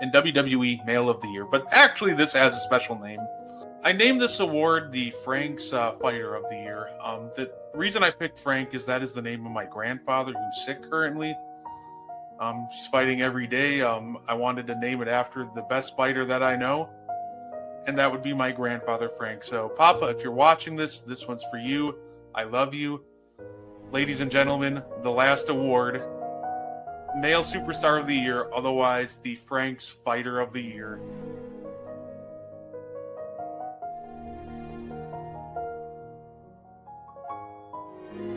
and WWE Male of the Year. But actually, this has a special name. I named this award the Frank's Fighter of the Year. The reason I picked Frank is that is the name of my grandfather who's sick currently. He's fighting every day. I wanted to name it after the best fighter that I know, and that would be my grandfather, Frank. So, Papa, if you're watching this one's for you. I love you. Ladies and gentlemen, the last award, Male Superstar of the Year, otherwise the Frank's Fighter of the Year.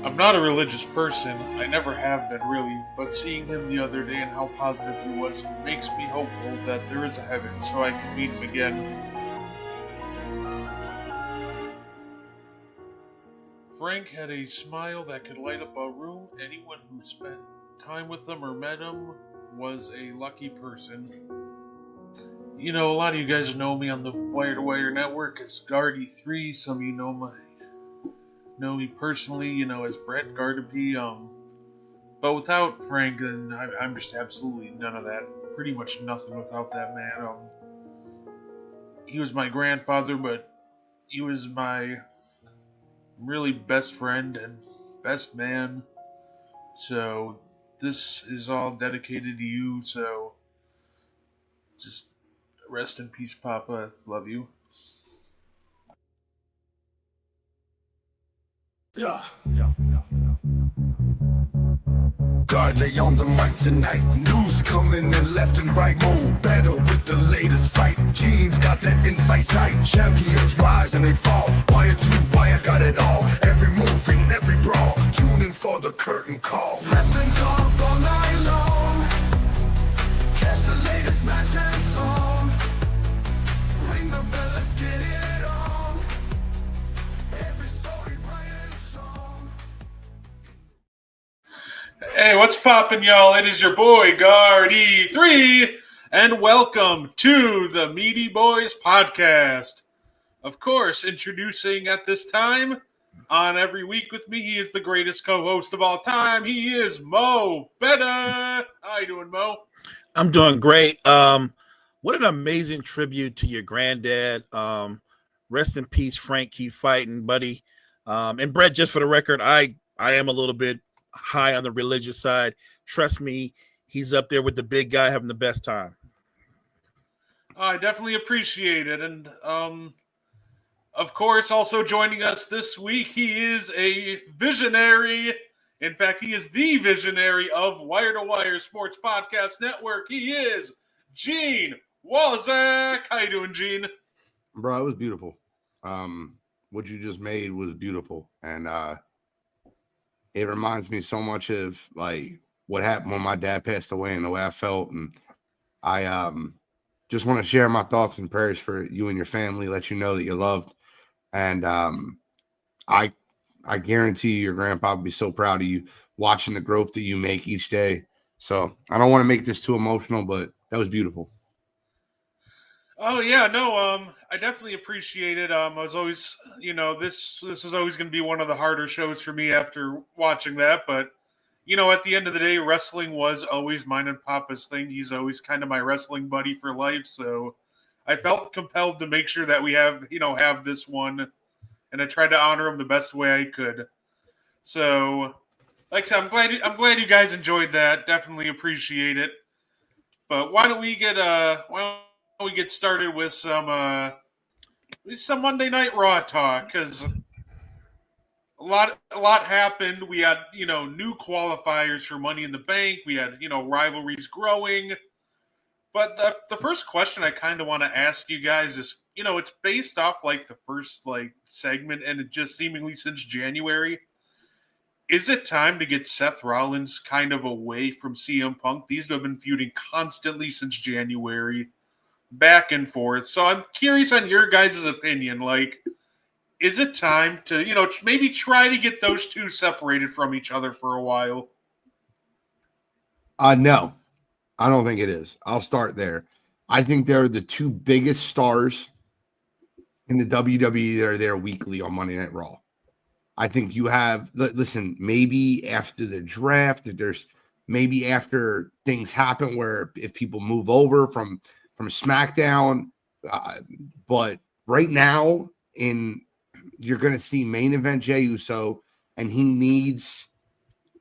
I'm not a religious person. I never have been, really. But seeing him the other day and how positive he was makes me hopeful that there is a heaven so I can meet him again. Frank had a smile that could light up a room. Anyone who spent time with him or met him was a lucky person. You know, a lot of you guys know me on the Wire to Wire network as Guardy3. Some of you know me personally, as Brett Gardapi. But without Frank, then I'm just absolutely none of that. Pretty much nothing without that man. He was my grandfather, but he was my really best friend and best man. So this is all dedicated to you. So just rest in peace, Papa. Love you. Yeah. God, they on the mic tonight. News coming in left and right. More better with the latest fight. Gene's got that insight tight. Champions rise and they fall. Wire to wire, got it all. Every move and every brawl. Tune in for the curtain call. Wrestling talk all night long. Catch the latest match and song. Ring the bell, let's get it on. Every story bright and strong. Hey, what's poppin', y'all? It is your boy, Guardy3, and welcome to the Meaty Boyz podcast. Of course, introducing at this time, on every week with me, he is the greatest co-host of all time. He is Mo Better. How you doing, Mo? I'm doing great. What an amazing tribute to your granddad. Rest in peace, Frank. Keep fighting, buddy. And Brett, just for the record, I am a little bit high on the religious side. Trust me, he's up there with the big guy having the best time. I definitely appreciate it. And, of course, also joining us this week, he is a visionary. In fact, he is the visionary of Wire to Wire Sports Podcast Network. He is Gene Wozak. How you doing, Gene? Bro, it was beautiful. What you just made was beautiful. And it reminds me so much of like what happened when my dad passed away and the way I felt. And I just want to share my thoughts and prayers for you and your family, let you know that you're loved. And I guarantee your grandpa will be so proud of you watching the growth that you make each day. So I don't want to make this too emotional, but that was beautiful. Oh yeah, no, I definitely appreciate it. I was always, this was always going to be one of the harder shows for me after watching that. But, at the end of the day, wrestling was always mine and Papa's thing. He's always kind of my wrestling buddy for life. So I felt compelled to make sure that we have this one. And I tried to honor him the best way I could. So, like I said, I'm glad you guys enjoyed that. Definitely appreciate it. But why don't we get started with some Monday Night Raw talk, because a lot happened. We had new qualifiers for Money in the Bank. We had rivalries growing. But the first question I kind of want to ask you guys is, it's based off like the first segment, and it just seemingly since January. Is it time to get Seth Rollins kind of away from CM Punk? These have been feuding constantly since January, back and forth. So I'm curious on your guys' opinion. Is it time to, maybe try to get those two separated from each other for a while? No. I don't think it is. I'll start there. I think they're the two biggest stars in the WWE that are there weekly on Monday Night Raw. I think you have, listen, maybe after the draft, if there's maybe after things happen where if people move over from SmackDown, but right now you're going to see main event Jey Uso, and he needs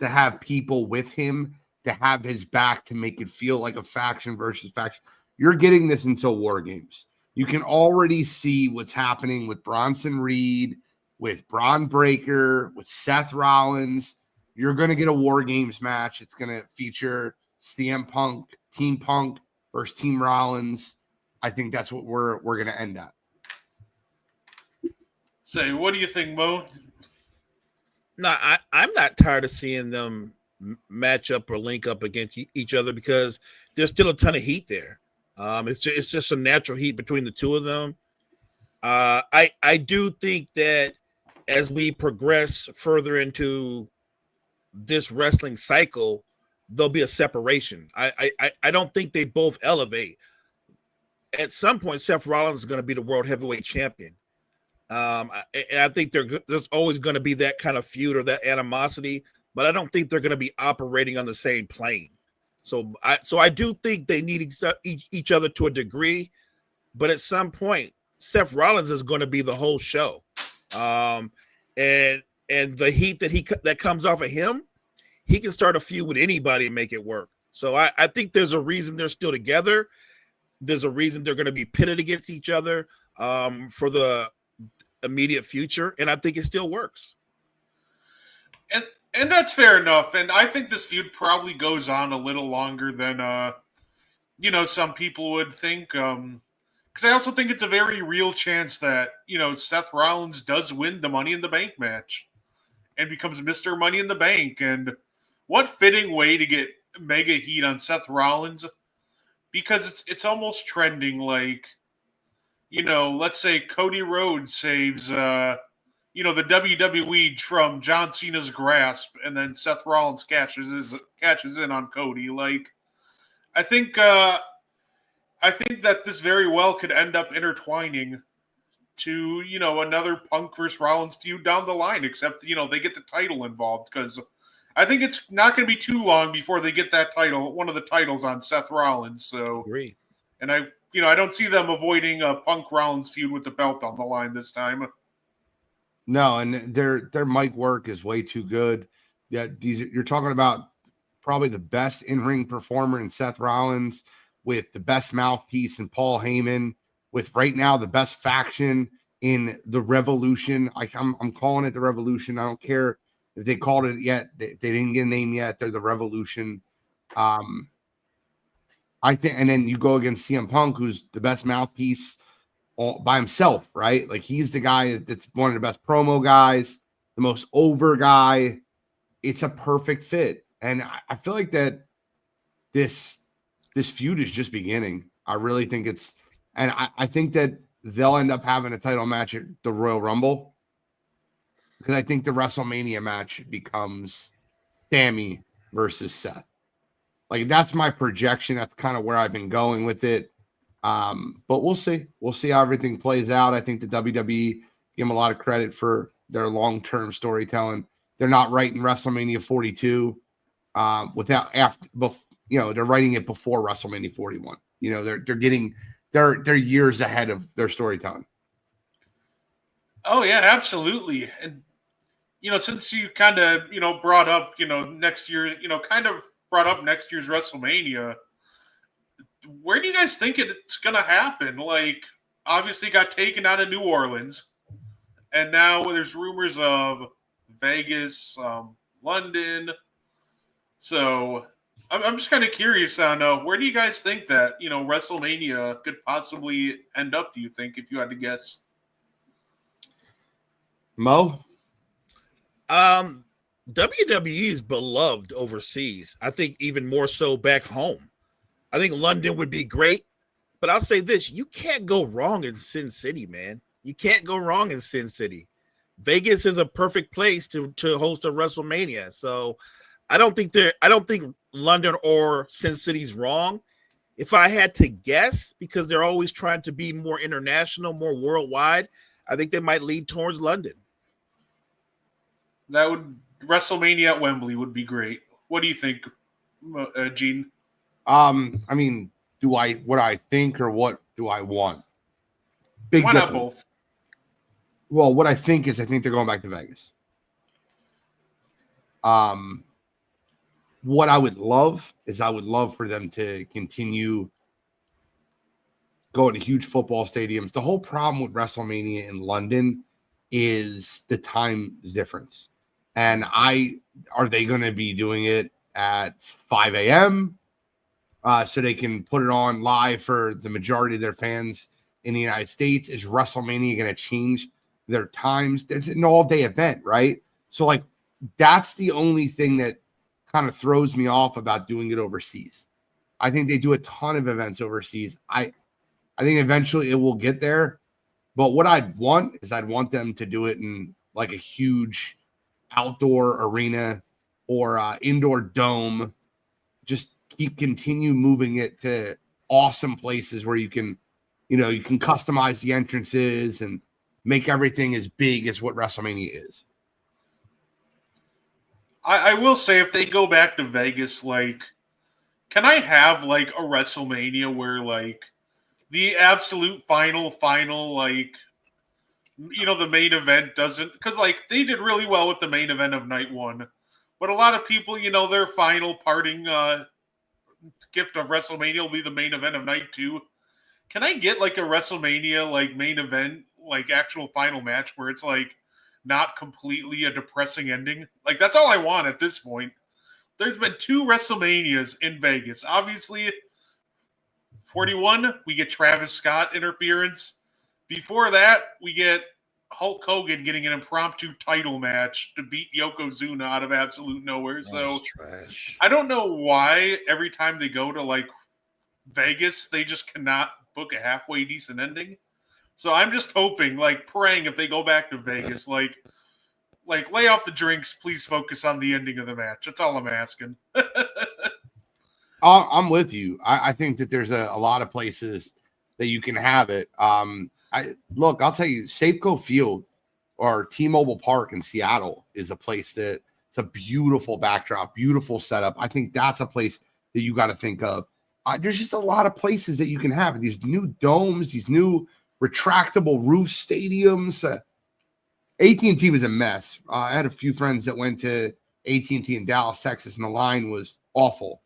to have people with him to have his back to make it feel like a faction versus faction. You're getting this until War Games. You can already see what's happening with Bronson Reed, with Braun Breaker, with Seth Rollins. You're going to get a War Games match. It's going to feature CM Punk, Team Punk versus Team Rollins. I think that's what we're going to end at. Say, what do you think, Mo? No, I'm not tired of seeing them match up or link up against each other because there's still a ton of heat there. It's just a natural heat between the two of them. I do think that as we progress further into this wrestling cycle, there'll be a separation. I don't think they both elevate. At some point, Seth Rollins is going to be the world heavyweight champion. And I think there's always going to be that kind of feud or that animosity, but I don't think they're going to be operating on the same plane. So I do think they need each other to a degree, but at some point, Seth Rollins is going to be the whole show. And the heat that comes off of him, he can start a feud with anybody and make it work. So I think there's a reason they're still together. There's a reason they're going to be pitted against each other for the immediate future, and I think it still works. And that's fair enough. And I think this feud probably goes on a little longer than some people would think. Because I also think it's a very real chance that Seth Rollins does win the Money in the Bank match and becomes Mr. Money in the Bank. And what fitting way to get mega heat on Seth Rollins, because it's almost trending like, let's say Cody Rhodes saves, the WWE from John Cena's grasp, and then Seth Rollins catches in on Cody. Like, I think that this very well could end up intertwining to, another Punk versus Rollins feud down the line, except, they get the title involved, because I think it's not going to be too long before they get that title, one of the titles on Seth Rollins. So, Agree. And I don't see them avoiding a Punk Rollins feud with the belt on the line this time. No, and their mic work is way too good. Yeah, you're talking about probably the best in-ring performer in Seth Rollins, with the best mouthpiece in Paul Heyman, with right now the best faction in the Revolution. I'm calling it the Revolution. I don't care if they called it yet. They didn't get a name yet. They're the Revolution. I think, and then you go against CM Punk, who's the best mouthpiece all by himself, right? Like, he's the guy that's one of the best promo guys, the most over guy. It's a perfect fit. And I feel like that this feud is just beginning. I really think I think that they'll end up having a title match at the Royal Rumble, because I think the WrestleMania match becomes Sami versus Seth. Like, that's my projection. That's kind of where I've been going with it. But we'll see. We'll see how everything plays out. I think the WWE give them a lot of credit for their long-term storytelling. They're not writing WrestleMania 42 they're writing it before WrestleMania 41. They're years ahead of their storytelling. Oh yeah, absolutely. And since you kind of brought up next year, brought up next year's WrestleMania, where do you guys think it's gonna happen? Like, obviously got taken out of New Orleans, and now there's rumors of Vegas, London. So I'm just kind of curious on where do you guys think that WrestleMania could possibly end up? Do you think, if you had to guess? Mo? WWE is beloved overseas. I think even more so back home. I think London would be great, but I'll say this: you can't go wrong in Sin City, man. You can't go wrong in Sin City. Vegas is a perfect place to host a WrestleMania. So I don't think London or Sin City's wrong. If I had to guess, because they're always trying to be more international, more worldwide, I think they might lead towards London. WrestleMania at Wembley would be great. What do you think, Gene? I mean, what I think or what do I want? Big Why not difference. both? Well, what I think is, I think they're going back to Vegas. What I would love is, I would love for them to continue going to huge football stadiums. The whole problem with WrestleMania in London is the time difference. And are they going to be doing it at 5 a.m. So they can put it on live for the majority of their fans in the United States? Is WrestleMania going to change their times? It's an all-day event, right? So, like, that's the only thing that kind of throws me off about doing it overseas. I think they do a ton of events overseas. I think eventually it will get there. But what I'd want is, I'd want them to do it in like a huge outdoor arena or indoor dome. Just continue moving it to awesome places where you can customize the entrances and make everything as big as what WrestleMania is. I will say, if they go back to Vegas, like, can I have like a WrestleMania where like the absolute final, like, the main event doesn't, because like they did really well with the main event of night one, but a lot of people, their final parting gift of WrestleMania will be the main event of night two. Can I get like a WrestleMania like main event, like actual final match where it's like not completely a depressing ending? Like, that's all I want at this point. There's been 2 WrestleManias in Vegas. Obviously, 41, we get Travis Scott interference. Before that, we get Hulk Hogan getting an impromptu title match to beat Yokozuna out of absolute nowhere. So trash. I don't know why every time they go to like Vegas, they just cannot book a halfway decent ending. So I'm just hoping, like praying, if they go back to Vegas, like lay off the drinks, please focus on the ending of the match. That's all I'm asking. I'm with you. I think that there's a lot of places that you can have it. I'll tell you, Safeco Field or T-Mobile Park in Seattle is a place that it's a beautiful backdrop, beautiful setup. I think that's a place that you got to think of. There's just a lot of places that you can have these new domes, these new retractable roof stadiums. AT&T was a mess. I had a few friends that went to AT&T in Dallas, Texas, and the line was awful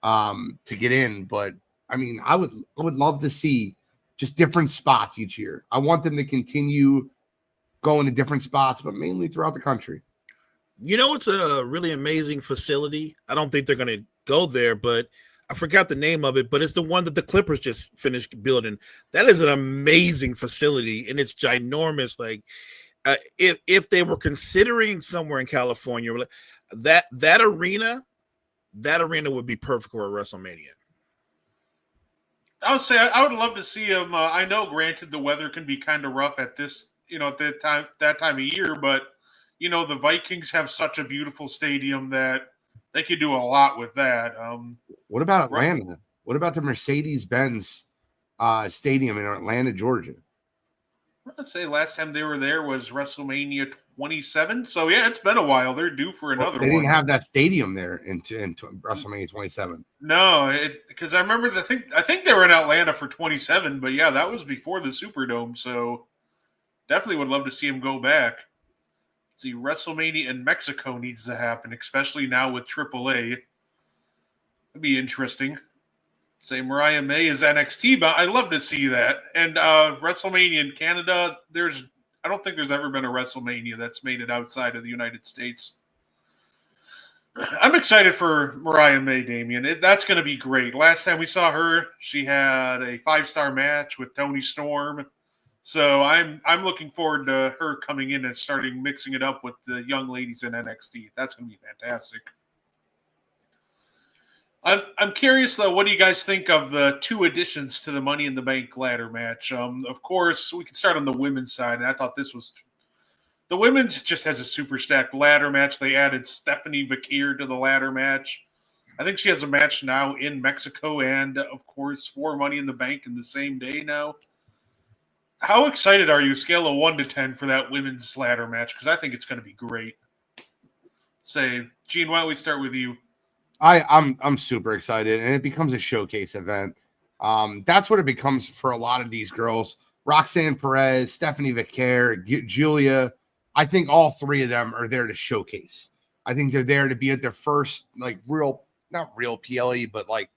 to get in. But I mean, I would love to see just different spots each year. I want them to continue going to different spots, but mainly throughout the country. It's a really amazing facility. I don't think they're going to go there, but I forgot the name of it, but it's the one that the Clippers just finished building. That is an amazing facility, and it's ginormous. Like, if they were considering somewhere in California, that arena would be perfect for a WrestleMania. I would say I would love to see them. I know, granted, the weather can be kind of rough at this, at that time of year, but the Vikings have such a beautiful stadium that they could do a lot with that. What about Atlanta? What about the Mercedes-Benz Stadium in Atlanta, Georgia? I'd say last time they were there was WrestleMania 27. So yeah, it's been a while. They're due for another one. They didn't have that stadium there in WrestleMania 27. No, because I remember I think they were in Atlanta for 27, but yeah, that was before the Superdome. So definitely would love to see him go back. See, WrestleMania in Mexico needs to happen, especially now with AAA. It'd be interesting. Say Mariah May is NXT, but I'd love to see that. And WrestleMania in Canada, I don't think there's ever been a WrestleMania that's made it outside of the United States. I'm excited for Mariah May, Damian. That's going to be great. Last time we saw her, she had a 5-star match with Toni Storm. So I'm looking forward to her coming in and starting mixing it up with the young ladies in NXT. That's going to be fantastic. I'm curious, though, what do you guys think of the 2 additions to the Money in the Bank ladder match? Of course, we can start on the women's side, and I thought this was – the women's just has a super stacked ladder match. They added Stephanie Vakir to the ladder match. I think she has a match now in Mexico and, of course, for Money in the Bank in the same day now. How excited are you, scale of 1 to 10, for that women's ladder match? Because I think it's going to be great. Say, Gene, why don't we start with you? I'm super excited, and it becomes a showcase event. That's what it becomes for a lot of these girls. Roxanne Perez, Stephanie Vicaire, Julia. I think all three of them are there to showcase. I think they're there to be at their first, like, not real PLE, but like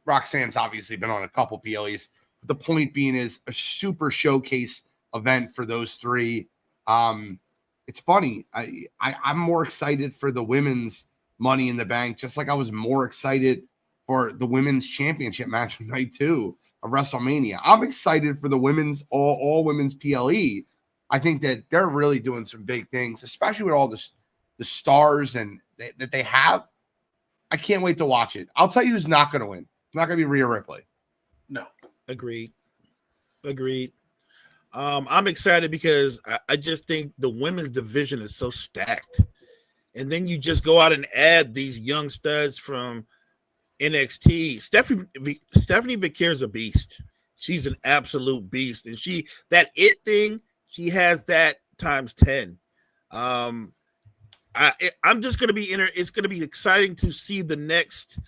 Roxanne's obviously been on a couple PLEs. But the point being is a super showcase event for those three. It's funny. I'm more excited for the women's Money in the Bank, just like I was more excited for the women's championship match night 2 of WrestleMania. I'm excited for the women's all women's PLE. I think that they're really doing some big things, especially with all the stars and that they have. I can't wait to watch it. I'll tell you who's not going to win. It's not going to be Rhea Ripley. No. Agreed. I'm excited because I just think the women's division is so stacked. And then you just go out and add these young studs from NXT. Stephanie Vicaire is a beast. She's an absolute beast. And that it thing, she has that times 10. I'm just going to be it's going to be exciting to see the next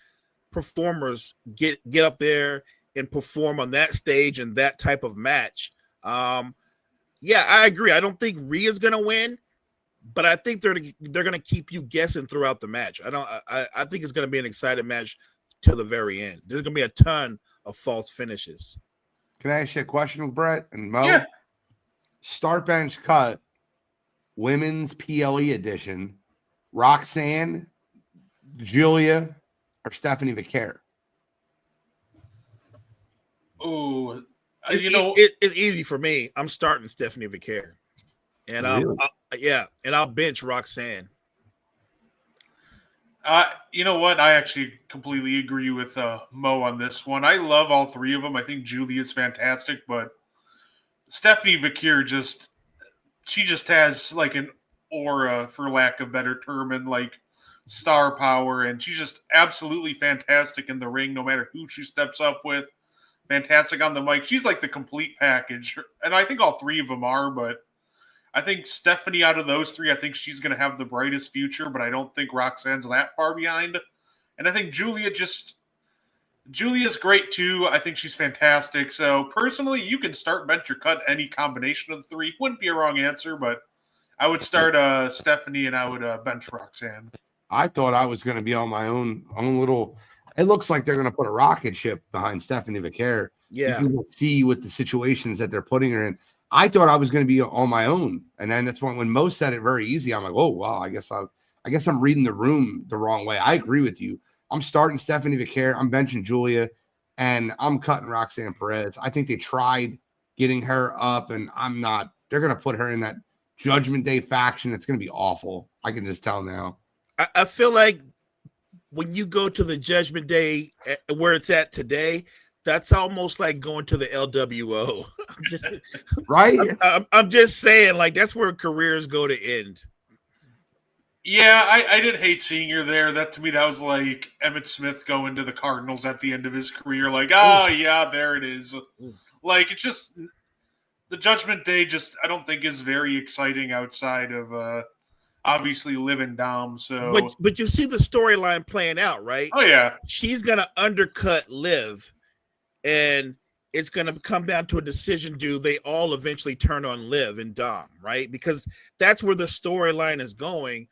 performers get up there and perform on that stage and that type of match. Yeah, I agree. I don't think Rhea's going to win, but I think they're going to keep you guessing throughout the match. I think it's going to be an exciting match till the very end. There's going to be a ton of false finishes. Can I ask you a question, Brett and Mo? Yeah. Start bench cut, women's PLE edition, Roxanne, Julia, or Stephanie Vicaire? Oh, it's easy for me. I'm starting Stephanie Vicaire, and Really? I'll bench Roxanne. You know what? I actually completely agree with Mo on this one. I love all three of them. I think Julia's fantastic, but Stephanie Vicaire just has like an aura, for lack of a better term, and like star power, and she's just absolutely fantastic in the ring, no matter who she steps up with. Fantastic on the mic. She's like the complete package, and I think all three of them are, but I think Stephanie, out of those three, I think she's going to have the brightest future, but I don't think Roxanne's that far behind. And I think Julia's great too. I think she's fantastic. So personally, you can start, bench, or cut any combination of the three. Wouldn't be a wrong answer, but I would start Stephanie and I would bench Roxanne. I thought I was going to be on my own little. It looks like they're going to put a rocket ship behind Stephanie Vicaire. Yeah. You can see with the situations that they're putting her in. I thought I was going to be on my own, and then that's when Mo said it very easy. I'm like, oh wow, I guess I'm reading the room the wrong way. I agree with you. I'm starting Stephanie Vicaire. I'm benching Julia, and I'm cutting Roxanne Perez. I think they tried getting her up, and I'm not. They're going to put her in that Judgment Day faction. It's going to be awful. I can just tell now. I feel like when you go to the Judgment Day where it's at today, that's almost like going to the LWO. Right? I'm just saying, like, that's where careers go to end. Yeah, I did hate seeing her there. That to me, that was like Emmitt Smith going to the Cardinals at the end of his career. Like, oh yeah, there it is. Like, it's just the Judgment Day. Just I don't think is very exciting outside of obviously Liv and Dom. So, but you see the storyline playing out, right? Oh yeah, she's gonna undercut Liv, and it's gonna come down to a decision: do they all eventually turn on Liv and Dom, right? Because that's where the storyline is going.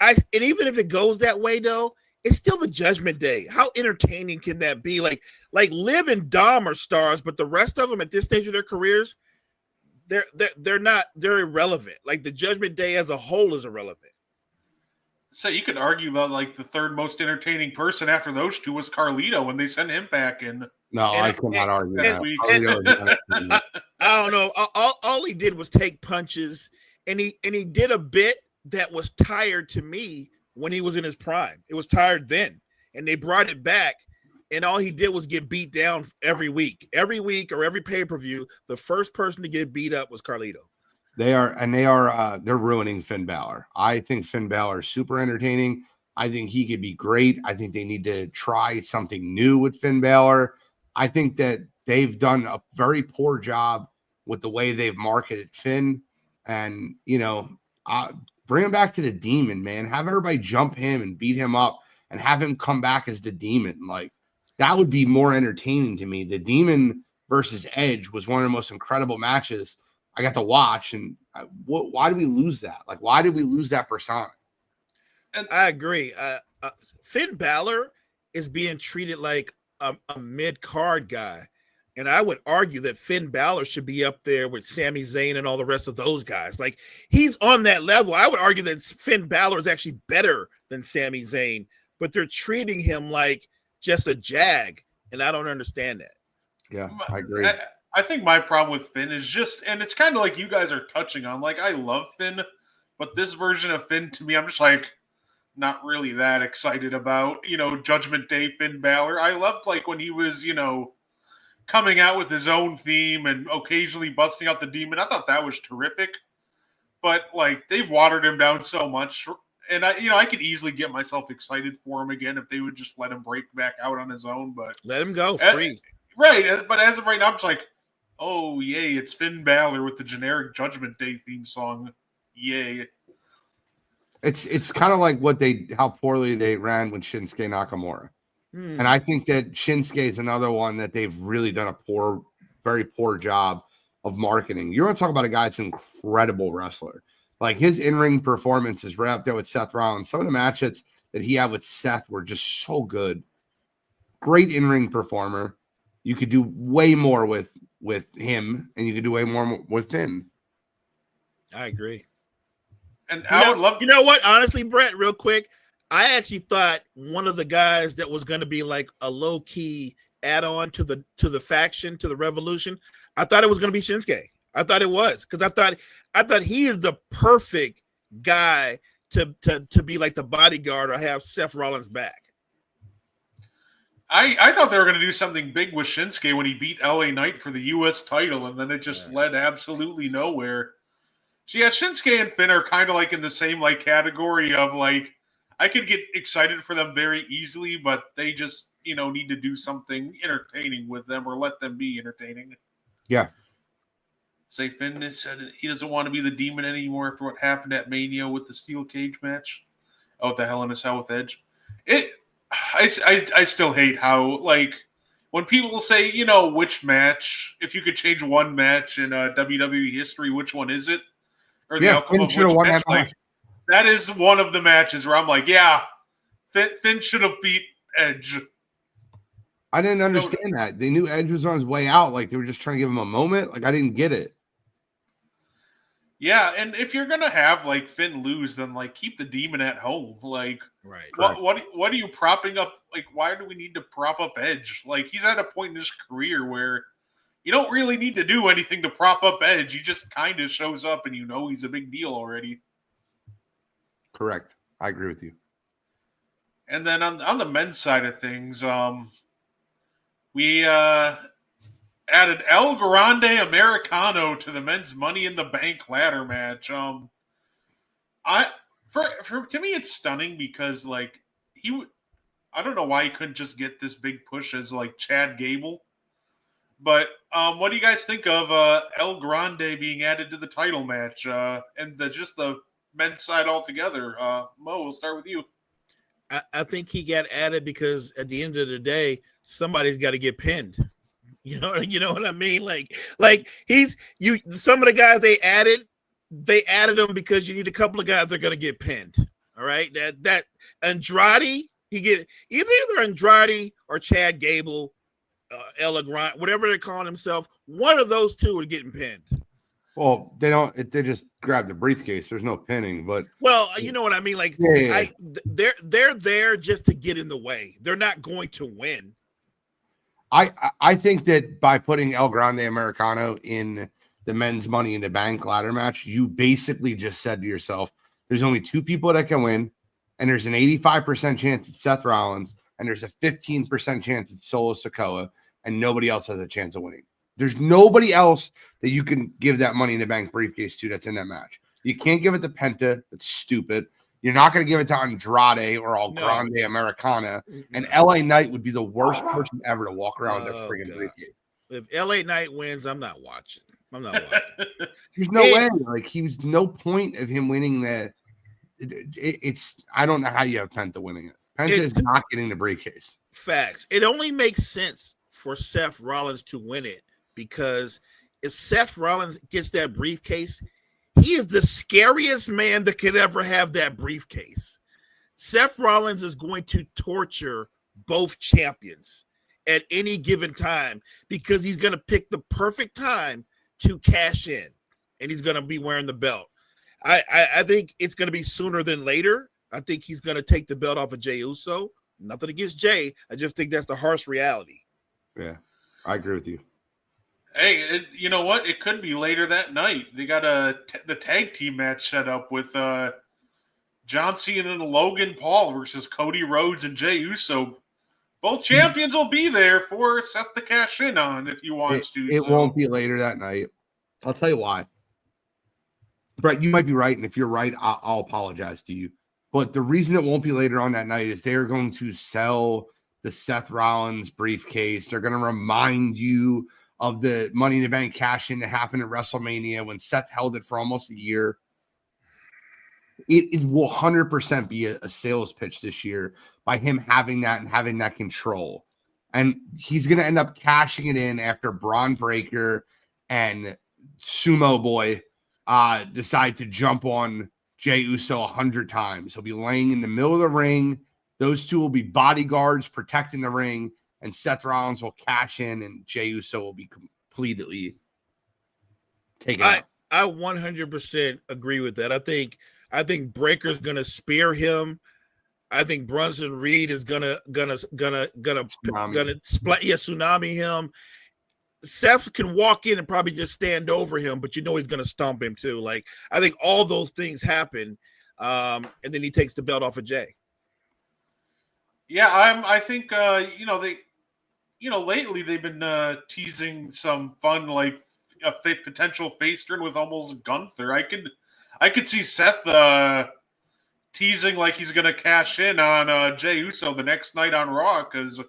And even if it goes that way, though, it's still the Judgment Day. How entertaining can that be? Like Liv and Dom are stars, but the rest of them at this stage of their careers, they're not. They're irrelevant. Like the Judgment Day as a whole is irrelevant. So you could argue that like the third most entertaining person after those two was Carlito when they sent him back in. No, I cannot argue that. I don't know. All he did was take punches, and he did a bit that was tired to me when he was in his prime. It was tired then, and they brought it back, and all he did was get beat down every week or every pay-per-view. The first person to get beat up was Carlito. They're ruining Finn Balor. I think Finn Balor is super entertaining. I think he could be great. I think they need to try something new with Finn Balor. I think that they've done a very poor job with the way they've marketed Finn, and bring him back to the Demon, man. Have everybody jump him and beat him up and have him come back as the Demon. Like, that would be more entertaining to me. The Demon versus Edge was one of the most incredible matches I got to watch. And why did we lose that? Like, why did we lose that persona? And I agree. Finn Balor is being treated like a mid-card guy. And I would argue that Finn Balor should be up there with Sami Zayn and all the rest of those guys. Like, he's on that level. I would argue that Finn Balor is actually better than Sami Zayn, but they're treating him like just a jag, and I don't understand that. Yeah, I agree. I think my problem with Finn is just, and it's kind of like you guys are touching on, like, I love Finn, but this version of Finn, to me, I'm just like, not really that excited about, Judgment Day Finn Balor. I loved, like, when he was, coming out with his own theme and occasionally busting out the Demon. I thought that was terrific. But, like, they've watered him down so much. And, I could easily get myself excited for him again if they would just let him break back out on his own. But let him go free. Right. But as of right now, I'm just like, oh, yay, it's Finn Balor with the generic Judgment Day theme song. Yay. It's kind of like how poorly they ran with Shinsuke Nakamura. And I think that Shinsuke is another one that they've really done a very poor job of marketing. You're going to talk about a guy that's an incredible wrestler. Like, his in-ring performance is right up there with Seth Rollins. Some of the matches that he had with Seth were just so good. Great in-ring performer. You could do way more with him, and you could do way more with Finn. I agree. And I would love. You know what? Honestly, Brett, real quick, I actually thought one of the guys that was going to be like a low key add-on to the faction, to the Revolution, I thought it was going to be Shinsuke. I thought it was, because I thought he is the perfect guy to be like the bodyguard or have Seth Rollins back. I thought they were going to do something big with Shinsuke when he beat LA Knight for the U.S. title, and then it just led absolutely nowhere. So yeah, Shinsuke and Finn are kind of like in the same like category of like, I could get excited for them very easily, but they just, need to do something entertaining with them or let them be entertaining. Yeah. Say Finn said he doesn't want to be the Demon anymore after what happened at Mania with the steel cage match. Oh, the Hell in a Cell with Edge. I still hate how, like, when people say, which match, if you could change one match in WWE history, which one is it? Or the outcome of which match? Like, that is one of the matches where I'm like, yeah, Finn should have beat Edge. I didn't understand that. They knew Edge was on his way out. Like, they were just trying to give him a moment. Like, I didn't get it. Yeah, and if you're gonna have like Finn lose, then like keep the Demon at home. Like, right? What are you propping up? Like, why do we need to prop up Edge? Like, he's at a point in his career where you don't really need to do anything to prop up Edge. He just kind of shows up, and he's a big deal already. Correct. I agree with you. And then on the men's side of things, we added El Grande Americano to the men's Money in the Bank ladder match. To me, it's stunning because like I don't know why he couldn't just get this big push as like Chad Gable. But what do you guys think of El Grande being added to the title match and just the men's side altogether? Mo, we'll start with you. I think he got added because at the end of the day, somebody's got to get pinned. You know what I mean? Like some of the guys they added them because you need a couple of guys that are going to get pinned. All right, that Andrade, he get either Andrade or Chad Gable, El Grande, whatever they're calling themselves. One of those two are getting pinned. Well, they don't. They just grab the briefcase. There's no pinning, but you know what I mean. Like, they're there just to get in the way. They're not going to win. I think that by putting El Grande Americano in the men's Money in the Bank ladder match, you basically just said to yourself, "There's only two people that can win, and there's an 85% chance it's Seth Rollins, and there's a 15% chance it's Solo Sikoa, and nobody else has a chance of winning." There's nobody else that you can give that Money in the Bank briefcase to that's in that match. You can't give it to Penta. That's stupid. You're not going to give it to Andrade or El Grande Americana. And LA Knight would be the worst person ever to walk around with that friggin' briefcase. If LA Knight wins, I'm not watching. There's no way. Like, he was no point of him winning that. It's I don't know how you have Penta winning it. Penta is not getting the briefcase. Facts. It only makes sense for Seth Rollins to win it because if Seth Rollins gets that briefcase, he is the scariest man that could ever have that briefcase. Seth Rollins is going to torture both champions at any given time because he's going to pick the perfect time to cash in, and he's going to be wearing the belt. I think it's going to be sooner than later. I think he's going to take the belt off of Jey Uso. Nothing against Jey. I just think that's the harsh reality. Yeah, I agree with you. Hey, you know what? It could be later that night. They got the tag team match set up with John Cena and Logan Paul versus Cody Rhodes and Jey Uso. Both champions will be there for Seth to cash in on if he wants to. It won't be later that night. I'll tell you why. Brett, you might be right, and if you're right, I'll apologize to you. But the reason it won't be later on that night is they're going to sell the Seth Rollins briefcase. They're going to remind you of the Money in the Bank cash-in that happened at WrestleMania when Seth held it for almost a year. It will 100% be a sales pitch this year by him having that and having that control. And he's going to end up cashing it in after Braun Breaker and Sumo Boy decide to jump on Jey Uso 100 times. He'll be laying in the middle of the ring. Those two will be bodyguards protecting the ring, and Seth Rollins will cash in, and Jey Uso will be completely taken out. I 100% agree with that. I think Breaker's gonna spear him. I think Bronson Reed is gonna tsunami him. Seth can walk in and probably just stand over him, but you know he's gonna stomp him too. Like I think all those things happen, and then he takes the belt off of Jey. Yeah, I think lately they've been teasing some fun like a potential face turn with almost Gunther. I could see Seth teasing like he's going to cash in on Jey Uso the next night on Raw because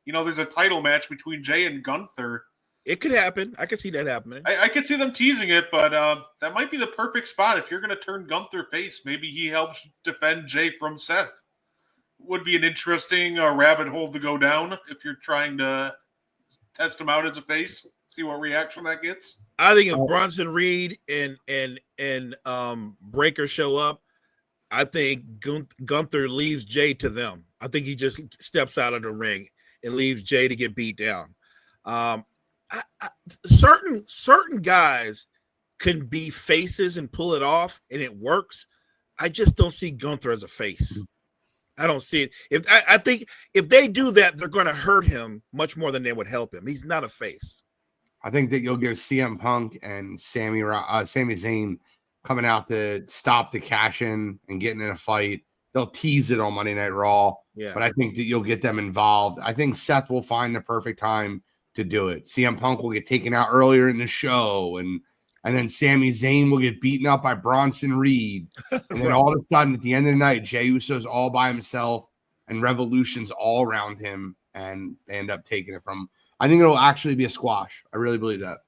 there's a title match between Jey and Gunther. It could happen. I could see that happening. I could see them teasing it, but that might be the perfect spot if you're going to turn Gunther face. Maybe he helps defend Jey from Seth. Would be an interesting rabbit hole to go down if you're trying to test him out as a face. See what reaction that gets. I think if Bronson Reed and Breaker show up, I think Gunther leaves Jey to them. I think he just steps out of the ring and leaves Jey to get beat down. Certain guys can be faces and pull it off, and it works. I just don't see Gunther as a face. I don't see it. I think if they do that, they're going to hurt him much more than they would help him. He's not a face. I think that you'll give CM Punk and Sami Zayn coming out to stop the cash in and getting in a fight. They'll tease it on Monday Night Raw, but I think that you'll get them involved. I think Seth will find the perfect time to do it. CM Punk will get taken out earlier in the show, and then Sami Zayn will get beaten up by Bronson Reed. And then all of a sudden, at the end of the night, Jey Uso's all by himself and Revolution's all around him, and they end up taking it from him. I think it'll actually be a squash. I really believe that.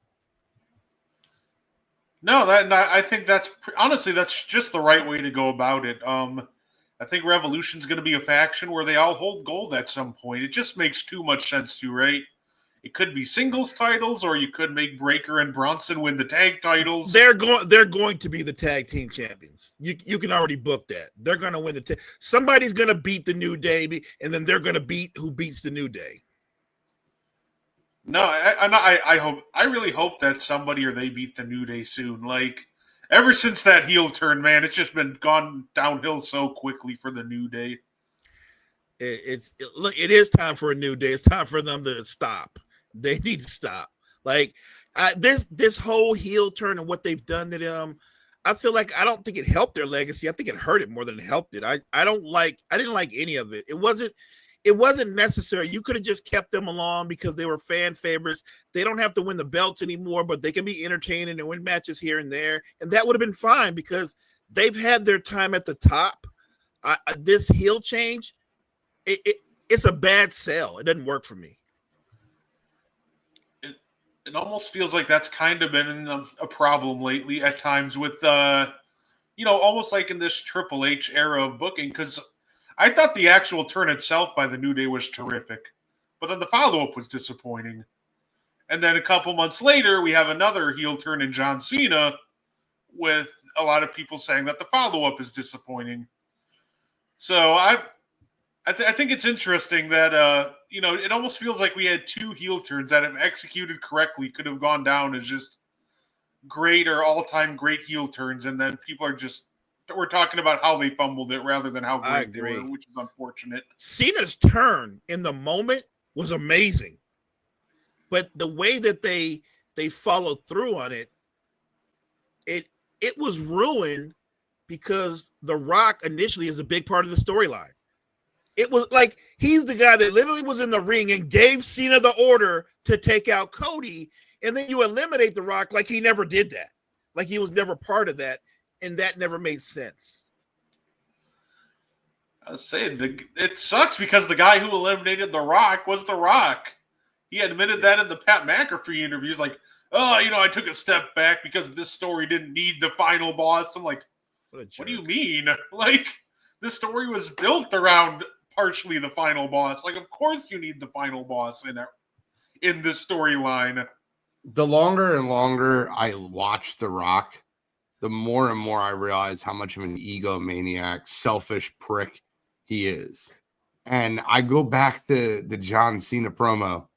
No, I think that's honestly that's just the right way to go about it. I think Revolution's going to be a faction where they all hold gold at some point. It just makes too much sense to, right? It could be singles titles, or you could make Breaker and Bronson win the tag titles. They're going to be the tag team champions. You can already book that. They're going to win the tag. Somebody's going to beat the New Day, and then they're going to beat who beats the New Day. No, I really hope that somebody or they beat the New Day soon. Like ever since that heel turn, man, it's just been gone downhill so quickly for the New Day. It is time for a New Day. It's time for them to stop. They need to stop. Like this whole heel turn and what they've done to them, I feel like I don't think it helped their legacy. I think it hurt it more than it helped it. I didn't like any of it. It wasn't necessary. You could have just kept them along because they were fan favorites. They don't have to win the belts anymore, but they can be entertaining and win matches here and there. And that would have been fine because they've had their time at the top. This heel change, it's a bad sell. It doesn't work for me. It almost feels like that's kind of been a problem lately at times with, almost like in this Triple H era of booking. Because I thought the actual turn itself by the New Day was terrific, but then the follow-up was disappointing. And then a couple months later, we have another heel turn in John Cena with a lot of people saying that the follow-up is disappointing. So I think it's interesting that, it almost feels like we had two heel turns that, if executed correctly, could have gone down as just great or all-time great heel turns, and then people are just, we're talking about how they fumbled it rather than how great they were, which is unfortunate. Cena's turn in the moment was amazing, but the way that they followed through on it was ruined because The Rock initially is a big part of the storyline. It was like he's the guy that literally was in the ring and gave Cena the order to take out Cody, and then you eliminate The Rock like he never did that, like he was never part of that, and that never made sense. I was saying, it sucks because the guy who eliminated The Rock was The Rock. He admitted that in the Pat McAfee interviews, like, oh, I took a step back because this story didn't need the final boss. I'm like, what do you mean? Like, this story was built around partially the final boss. Like, of course you need the final boss in this storyline. The longer and longer I watch The Rock, the more and more I realize how much of an egomaniac, selfish prick he is. And I go back to the John Cena promo.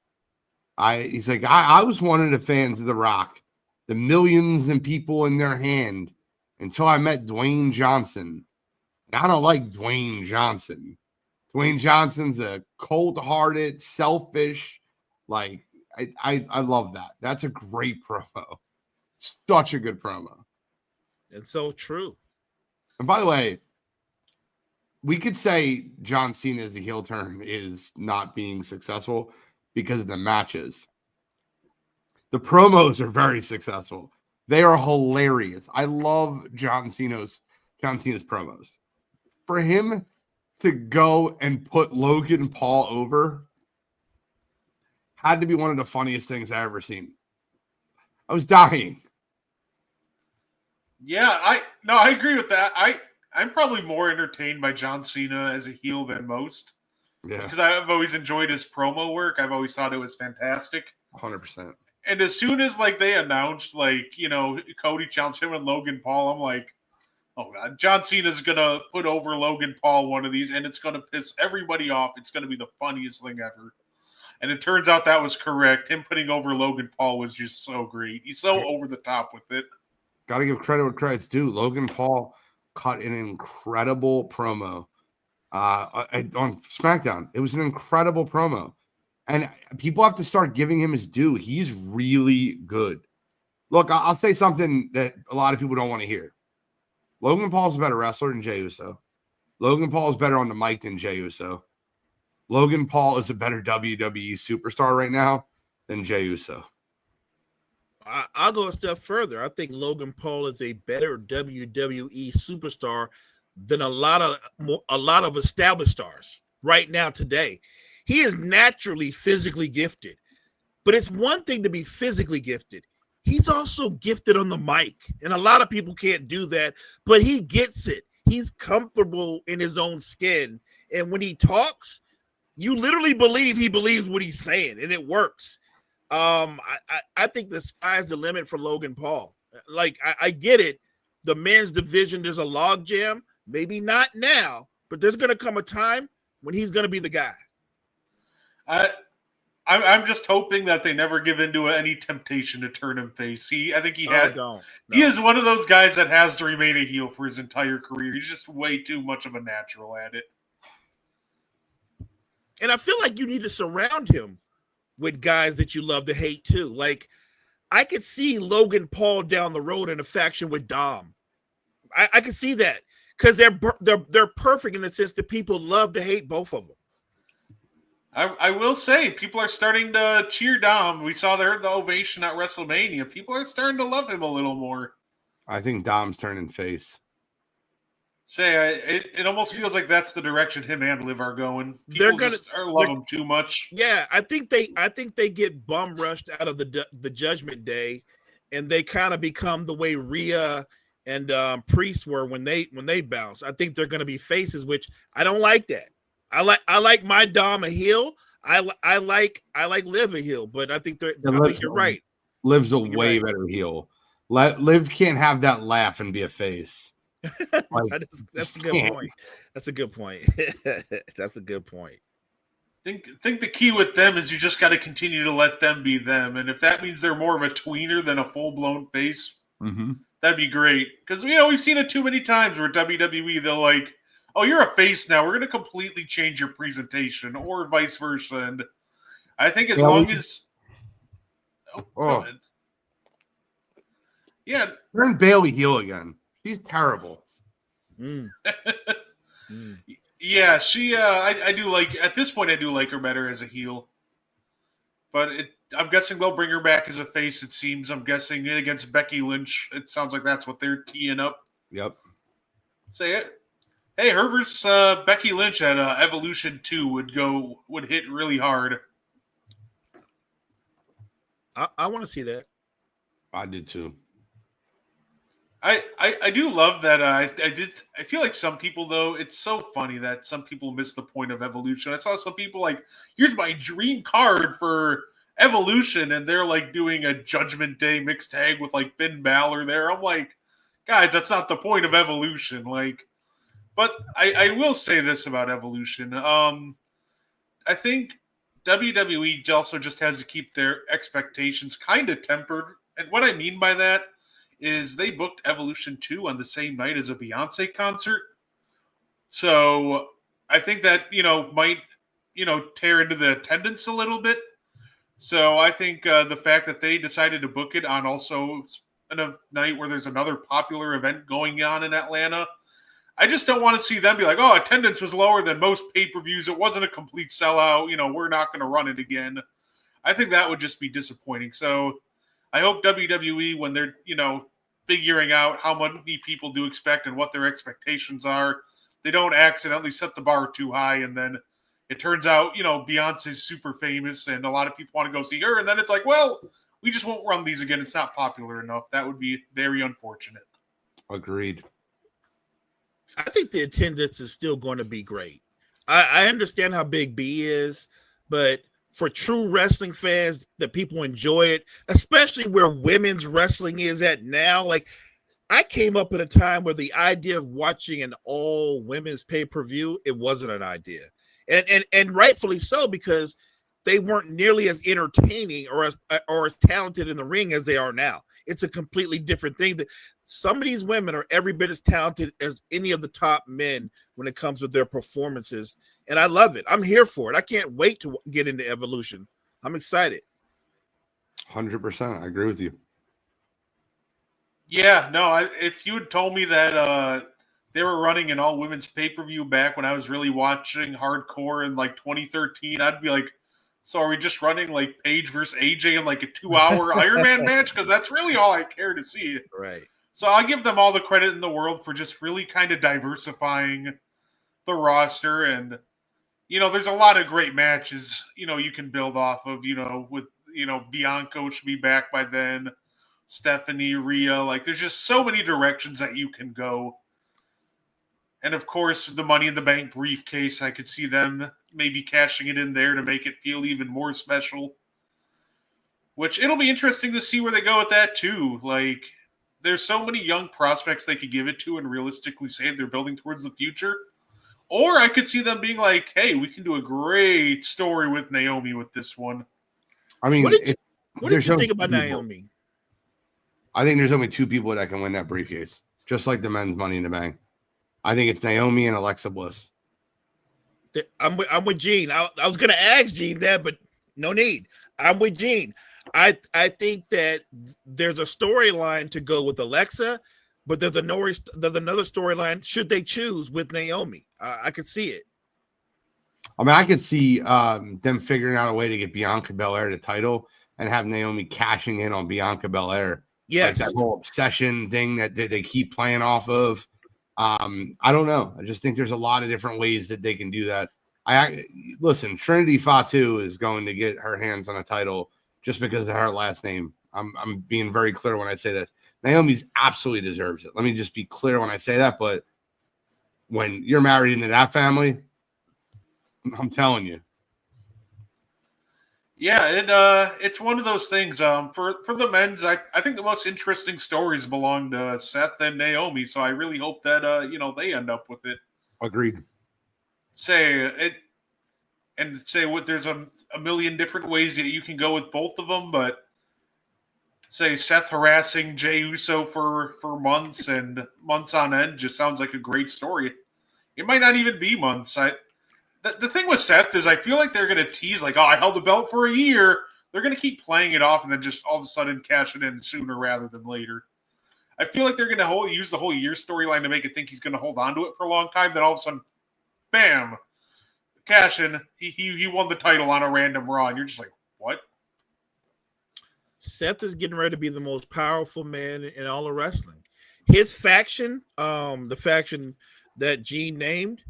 He's like, I was one of the fans of The Rock, the millions and people in their hand, until I met Dwayne Johnson. And I don't like Dwayne Johnson. Dwayne Johnson's a cold-hearted, selfish, like, I love that. That's a great promo. Such a good promo. It's so true. And by the way, we could say John Cena's heel turn is not being successful because of the matches. The promos are very successful. They are hilarious. I love John Cena's promos. For him to go and put Logan Paul over had to be one of the funniest things I've ever seen. I was dying. Yeah, I agree with that. I'm probably more entertained by John Cena as a heel than most. Yeah. Because I've always enjoyed his promo work. I've always thought it was fantastic. 100%. And as soon as they announced Cody challenged him and Logan Paul, I'm like, oh God, John Cena's gonna put over Logan Paul one of these, and it's gonna piss everybody off. It's gonna be the funniest thing ever. And it turns out that was correct. Him putting over Logan Paul was just so great. He's so over the top with it. Got to give credit where credit's due. Logan Paul cut an incredible promo on SmackDown. It was an incredible promo. And people have to start giving him his due. He's really good. Look, I'll say something that a lot of people don't want to hear. Logan Paul's a better wrestler than Jey Uso. Logan Paul is better on the mic than Jey Uso. Logan Paul is a better WWE superstar right now than Jey Uso. I'll go a step further. I think Logan Paul is a better WWE superstar than a lot of established stars right now today. He is naturally physically gifted, but it's one thing to be physically gifted. He's also gifted on the mic, and a lot of people can't do that, but he gets it. He's comfortable in his own skin, and when he talks, you literally believe he believes what he's saying, and it works. I think the sky's the limit for Logan Paul. Like, I get it. The men's division, there's a log jam. Maybe not now, but there's going to come a time when he's going to be the guy. I'm just hoping that they never give into any temptation to turn him face. I think he has. No. He is one of those guys that has to remain a heel for his entire career. He's just way too much of a natural at it. And I feel like you need to surround him with guys that you love to hate too. Like, I could see Logan Paul down the road in a faction with Dom. I could see that because they're perfect in the sense that people love to hate both of them. I will say, people are starting to cheer Dom. We saw the ovation at WrestleMania. People are starting to love him a little more. I think Dom's turning face. It almost feels like that's the direction him and Liv are going. People love him too much. Yeah, I think they get bum rushed out of the Judgment Day, and they kind of become the way Rhea and Priest were when they bounce. I think they're going to be faces, which I don't like that. I like my Dom a heel. I like Liv a heel, but I think you're right. Liv's a way better heel. Liv can't have that laugh and be a face. Like, that's a good point. That's a good point. That's a good point. Think the key with them is you just got to continue to let them be them, and if that means they're more of a tweener than a full blown face, that'd be great. Because we've seen it too many times where WWE they'll like, oh, you're a face now, we're going to completely change your presentation, or vice versa. And I think as long as yeah, turn Bailey heel again. She's terrible. Yeah, she. I do like at this point. I do like her better as a heel, but I'm guessing they'll bring her back as a face. It seems. I'm guessing against Becky Lynch. It sounds like that's what they're teeing up. Yep. Say it. Hey, her versus Becky Lynch at Evolution 2 would hit really hard. I want to see that. I did too. I do love that. I feel like some people, though, it's so funny that some people miss the point of Evolution. I saw some people like, here's my dream card for Evolution, and they're like doing a Judgment Day mixed tag with like Finn Balor there. I'm like, guys, that's not the point of Evolution. Like, but I will say this about Evolution. I think WWE also just has to keep their expectations kind of tempered. And what I mean by that is they booked Evolution 2 on the same night as a Beyonce concert. So I think that, might, tear into the attendance a little bit. So I think the fact that they decided to book it on also a night where there's another popular event going on in Atlanta, I just don't want to see them be like, oh, attendance was lower than most pay-per-views. It wasn't a complete sellout. We're not going to run it again. I think that would just be disappointing. So I hope WWE, when they're, figuring out how many people do expect and what their expectations are, they don't accidentally set the bar too high. And then it turns out, Beyonce's super famous and a lot of people want to go see her. And then it's like, well, we just won't run these again. It's not popular enough. That would be very unfortunate. Agreed. I think the attendance is still going to be great. I understand how big B is, but for true wrestling fans, that people enjoy it, especially where women's wrestling is at now. Like, I came up at a time where the idea of watching an all women's pay-per-view, it wasn't an idea. And rightfully so, because they weren't nearly as entertaining or as talented in the ring as they are now. It's a completely different thing. That some of these women are every bit as talented as any of the top men when it comes with their performances. And I love it. I'm here for it. I can't wait to get into Evolution. I'm excited. 100%. I agree with you. Yeah, no, if you had told me that they were running an all women's pay-per-view back when I was really watching hardcore in like 2013, I'd be like, so are we just running like Paige versus AJ in like a 2-hour Iron Man match? Because that's really all I care to see. Right. So I'll give them all the credit in the world for just really kind of diversifying the roster. And, there's a lot of great matches, you can build off of, with, Bianca should be back by then, Stephanie, Rhea. Like, there's just so many directions that you can go. And, of course, the Money in the Bank briefcase, I could see them maybe cashing it in there to make it feel even more special. Which it'll be interesting to see where they go with that, too. Like, there's so many young prospects they could give it to and realistically say they're building towards the future. Or I could see them being like, hey, we can do a great story with Naomi with this one. I mean, what did you think about Naomi? I think there's only two people that can win that briefcase, just like the men's Money in the Bank. I think it's Naomi and Alexa Bliss. I'm with Gene. I was going to ask Gene that, but no need. I'm with Gene. I think that there's a storyline to go with Alexa, but there's another storyline should they choose with Naomi. I could see it. I mean, I could see them figuring out a way to get Bianca Belair the title and have Naomi cashing in on Bianca Belair. Yes. Like that whole obsession thing that they keep playing off of. I don't know. I just think there's a lot of different ways that they can do that. Listen, Trinity Fatu is going to get her hands on a title just because of her last name. I'm being very clear when I say this. Naomi's absolutely deserves it. Let me just be clear when I say that. But when you're married into that family, I'm telling you. Yeah, it's one of those things. For the men's, I think the most interesting stories belong to Seth and Naomi. So I really hope that they end up with it. Agreed. Say what there's a million different ways that you can go with both of them, but say Seth harassing Jey Uso for months and months on end just sounds like a great story. It might not even be months. The thing with Seth is I feel like they're going to tease like, oh, I held the belt for a year. They're going to keep playing it off and then just all of a sudden cash it in sooner rather than later. I feel like they're going to use the whole year storyline to make it think he's going to hold on to it for a long time. Then all of a sudden, bam, cash in. He won the title on a random Raw, and you're just like, what? Seth is getting ready to be the most powerful man in all of wrestling. His faction, the faction that Gene named,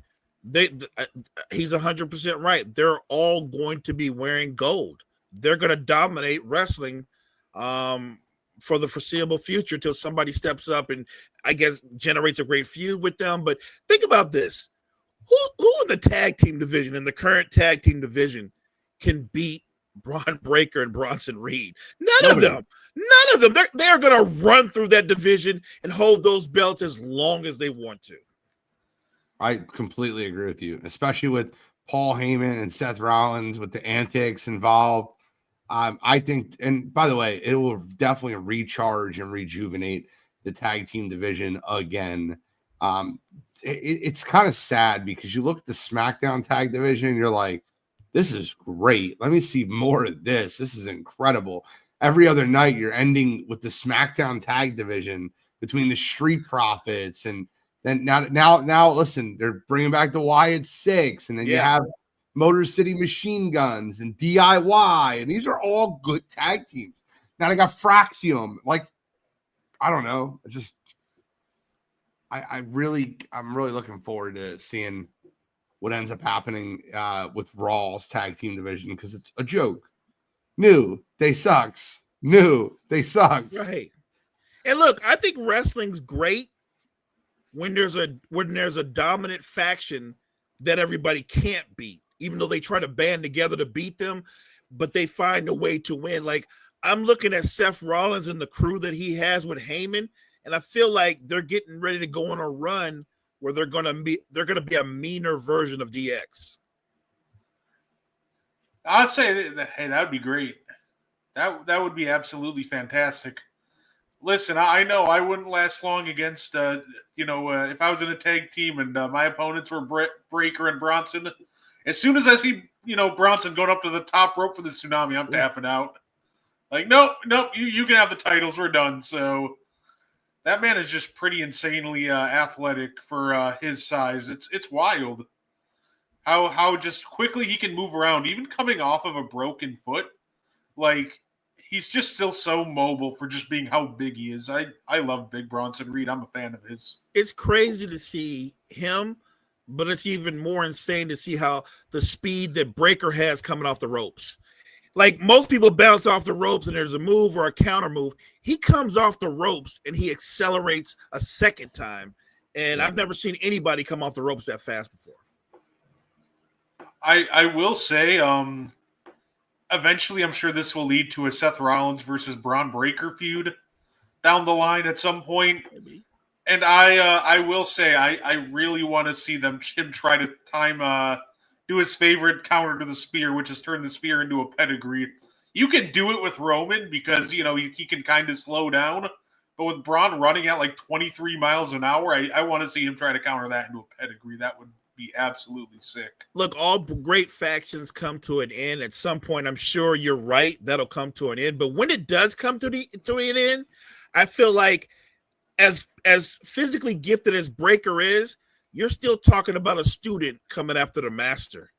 he's 100% right. They're all going to be wearing gold. They're going to dominate wrestling for the foreseeable future until somebody steps up and I guess generates a great feud with them. But think about this. Who in the tag team division, in the current tag team division, can beat Braun Breaker and Bronson Reed? None of them. They're going to run through that division and hold those belts as long as they want to. I completely agree with you, especially with Paul Heyman and Seth Rollins with the antics involved. I think, and by the way, it will definitely recharge and rejuvenate the tag team division again. It's kind of sad because you look at the SmackDown tag division and you're like, this is great. Let me see more of this. This is incredible. Every other night you're ending with the SmackDown tag division between the Street Profits and then now listen, they're bringing back the Wyatt Six, and then you have Motor City Machine Guns and DIY, and these are all good tag teams. Now they got Fraxium. Like, I don't know. I'm really looking forward to seeing what ends up happening with Raw's tag team division because it's a joke. New, they sucks. New, they sucks. Right. And look, I think wrestling's great when there's a dominant faction that everybody can't beat, even though they try to band together to beat them, but they find a way to win. Like, I'm looking at Seth Rollins and the crew that he has with Heyman, and I feel like they're getting ready to go on a run where they're gonna be a meaner version of DX. I'd say hey, that would be great. That would be absolutely fantastic. Listen, I know I wouldn't last long against, if I was in a tag team and my opponents were Breaker and Bronson. As soon as I see, Bronson going up to the top rope for the tsunami, I'm tapping out. Like, nope, you can have the titles. We're done. So that man is just pretty insanely athletic for his size. It's wild how just quickly he can move around, even coming off of a broken foot. Like, he's just still so mobile for just being how big he is. I love Big Bronson Reed. I'm a fan of his. It's crazy to see him, but it's even more insane to see how the speed that Breaker has coming off the ropes. Like, most people bounce off the ropes and there's a move or a counter move. He comes off the ropes and he accelerates a second time. And I've never seen anybody come off the ropes that fast before. I will say, eventually, I'm sure this will lead to a Seth Rollins versus Braun Breaker feud down the line at some point. Maybe. And I will say I really want to see him try to do his favorite counter to the spear, which is turn the spear into a pedigree. You can do it with Roman because he can kind of slow down, but with Braun running at like 23 miles an hour, I want to see him try to counter that into a pedigree. That would be absolutely sick. Look, all great factions come to an end at some point. I'm sure you're right. That'll come to an end. But when it does come to an end, I feel like as physically gifted as Breaker is, you're still talking about a student coming after the master.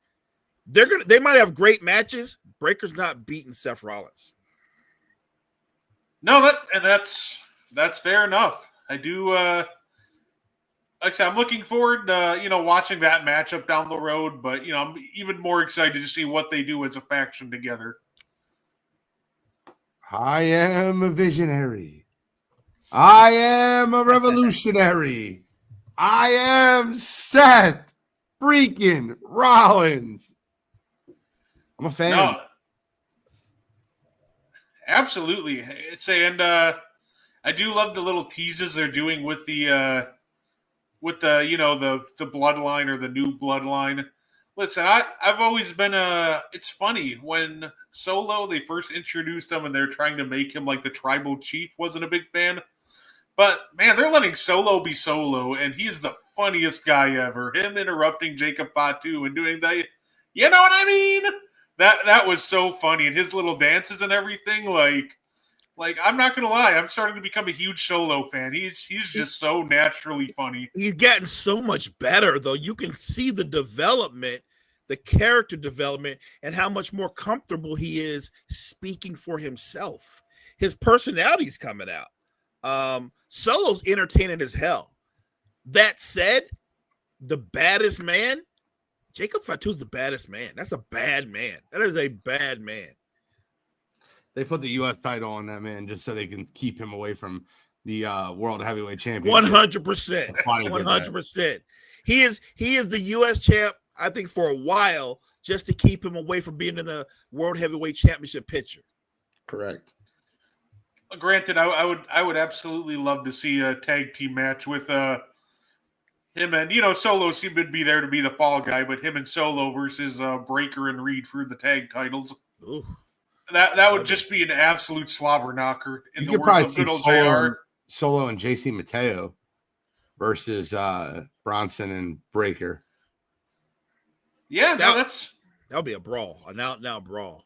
They might have great matches. Breaker's not beating Seth Rollins. No, that's fair enough. I do like I said, I'm looking forward to, watching that matchup down the road, but, I'm even more excited to see what they do as a faction together. I am a visionary. I am a revolutionary. I am Seth freaking Rollins. I'm a fan. No, absolutely. I do love the little teases they're doing with the the bloodline or the new bloodline. Listen, I've always been it's funny when Solo they first introduced him and they're trying to make him like the tribal chief. Wasn't a big fan, but man, they're letting Solo be Solo, and he's the funniest guy ever. Him interrupting Jacob Fatu and doing that, you know what I mean? That was so funny, and his little dances and everything. Like I'm not gonna lie, I'm starting to become a huge Solo fan. He's just so naturally funny. He's gotten so much better, though. You can see the development, the character development, and how much more comfortable he is speaking for himself. His personality's coming out. Solo's entertaining as hell. That said, the baddest man, Jacob Fatu's the baddest man. That's a bad man. That is a bad man. They put the U.S. title on that man just so they can keep him away from the World Heavyweight Championship. 100%. 100%. He is the U.S. champ, I think, for a while, just to keep him away from being in the World Heavyweight Championship picture. Correct. Granted, I would absolutely love to see a tag team match with him and Solo seemed to be there to be the fall guy, but him and Solo versus Breaker and Reed for the tag titles. Ooh. That would just be an absolute slobber knocker in You the could probably words see of good old JR. Solo and JC Mateo versus Bronson and Breaker. Yeah, that'll be a brawl, an out brawl.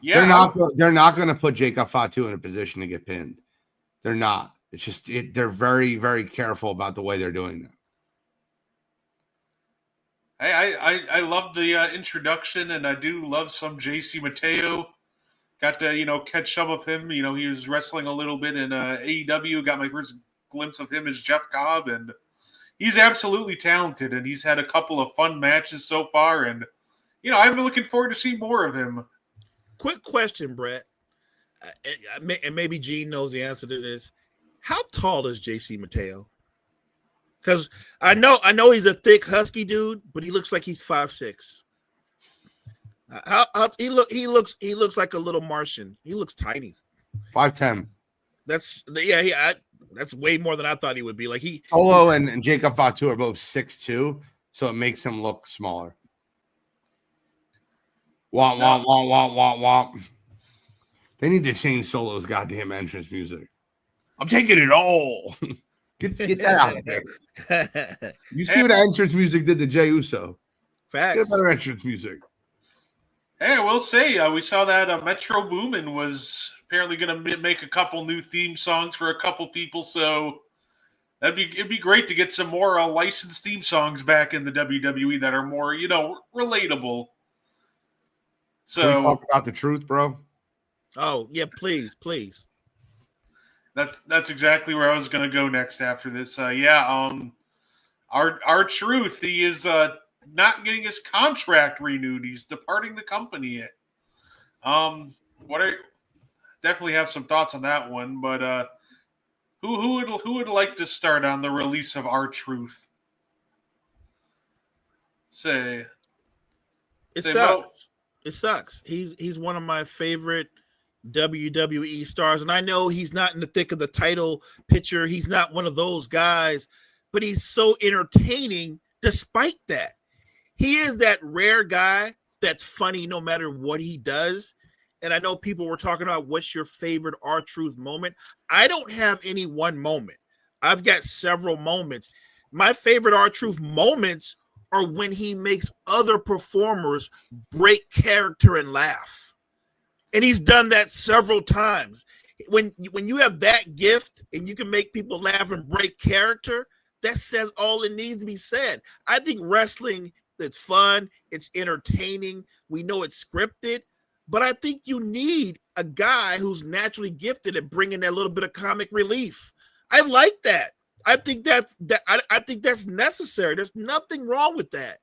Yeah, they're not going to put Jacob Fatu in a position to get pinned. They're not. It's just they're very, very careful about the way they're doing that. I love the introduction, and I do love some JC Mateo. Got to catch some of him. He was wrestling a little bit in AEW. Got my first glimpse of him as Jeff Cobb, and he's absolutely talented. And he's had a couple of fun matches so far, and I've been looking forward to seeing more of him. Quick question, Brett, and maybe Gene knows the answer to this. How tall is JC Mateo? Because I know he's a thick, husky dude, but he looks like he's 5'6". He looks like a little Martian. He looks tiny. 5'10". That's way more than I thought he would be. Like Solo and Jacob Fatu are both 6'2", so it makes him look smaller. Womp. They need to change Solo's goddamn entrance music. I'm taking it all. Get that out there. You see what the entrance music did to Jey Uso? Facts. Get better entrance music. Hey, I will say we saw that Metro Boomin was apparently going to make a couple new theme songs for a couple people, so it'd be great to get some more licensed theme songs back in the WWE that are more relatable. So can we talk about the truth, bro? Oh yeah, please. That's exactly where I was going to go next after this. Our truth. He is not getting his contract renewed. He's departing the company. Definitely have some thoughts on that one. But who would like to start on the release of our truth? It sucks. He's one of my favorite WWE stars, and I know he's not in the thick of the title picture. He's not one of those guys, but he's so entertaining despite that. He is that rare guy that's funny no matter what he does. And I know people were talking about what's your favorite R-Truth moment. I don't have any one moment. I've got several moments. My favorite R-Truth moments are when he makes other performers break character and laugh. And he's done that several times. When you have that gift and you can make people laugh and break character, that says all it needs to be said. I think wrestling, it's fun, it's entertaining. We know it's scripted, but I think you need a guy who's naturally gifted at bringing that little bit of comic relief. I like that. I think that's necessary. There's nothing wrong with that.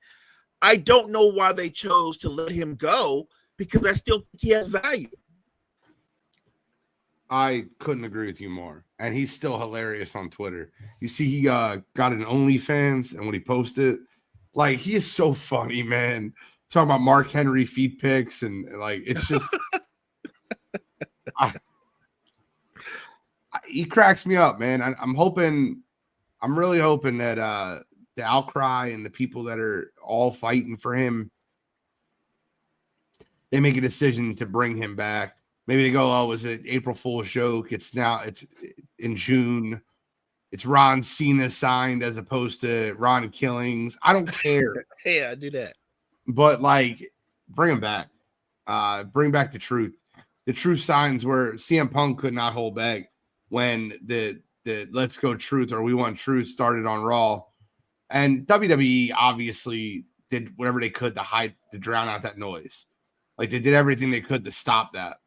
I don't know why they chose to let him go, because I still think he has value. I couldn't agree with you more. And he's still hilarious on Twitter. You see, he got an OnlyFans, and when he posted, like, he is so funny, man. Talking about Mark Henry feet pics, and like, it's just, he cracks me up, man. I'm really hoping that the outcry and the people that are all fighting for him, they make a decision to bring him back. Maybe they go, oh, was it April Fool's joke? It's in June. It's Ron Cena signed as opposed to Ron Killings. I don't care. Yeah, do that. But like, bring him back. Bring back the truth. The truth signs where CM Punk could not hold back when the Let's Go Truth or We Want Truth started on Raw. And WWE obviously did whatever they could to drown out that noise. Like, they did everything they could to stop that.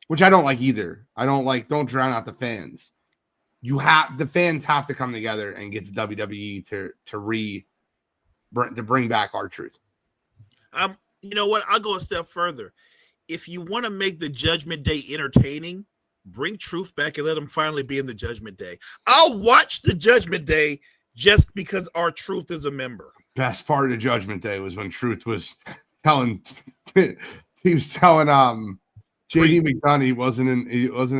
Which I don't like either. Don't drown out the fans. The fans have to come together and get the WWE to bring back our truth. You know what? I'll go a step further. If you want to make the Judgment Day entertaining, bring Truth back and let him finally be in the Judgment Day. I'll watch the Judgment Day just because our Truth is a member. Best part of the Judgment Day was when Truth was telling JD McDonough he wasn't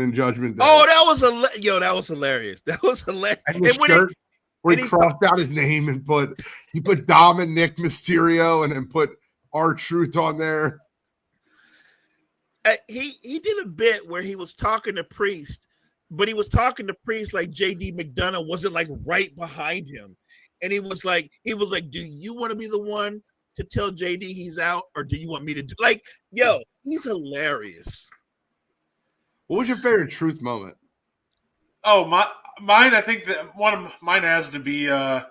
in Judgment Day. Oh, that was hilarious. That was hilarious. And when he crossed out his name and he put Dom and Nick Mysterio and then put our Truth on there. He did a bit where he was talking to Priest, but he was talking to Priest like JD McDonough wasn't like right behind him. And he was like, do you want to be the one to tell JD he's out, or do you want me to do he's hilarious. What was your favorite Truth moment? Oh, mine, I think that one of mine has to be and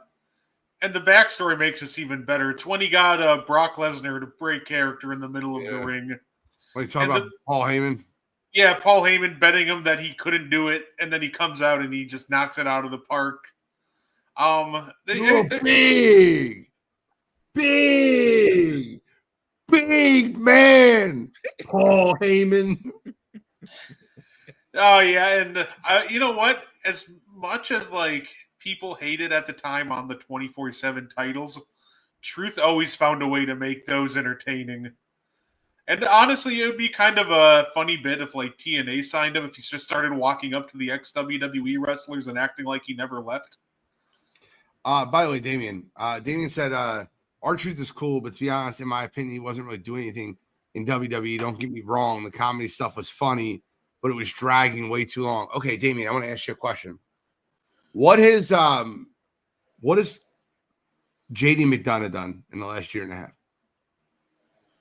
the backstory makes this even better. It's when he got Brock Lesnar to break character in the middle of the ring. When you talk about Paul Heyman? Yeah, Paul Heyman betting him that he couldn't do it, and then he comes out and he just knocks it out of the park. Big man, Paul Heyman. Oh yeah, and you know what? As much as like people hated at the time on the 24/7 titles, Truth always found a way to make those entertaining. And honestly, it would be kind of a funny bit if like TNA signed him if he just started walking up to the ex-WWE wrestlers and acting like he never left. By the way, Damien said our Truth is cool, but to be honest, in my opinion, he wasn't really doing anything in WWE. Don't get me wrong, the comedy stuff was funny, but it was dragging way too long. Okay, Damien, I want to ask you a question. What has JD McDonough done in the last year and a half?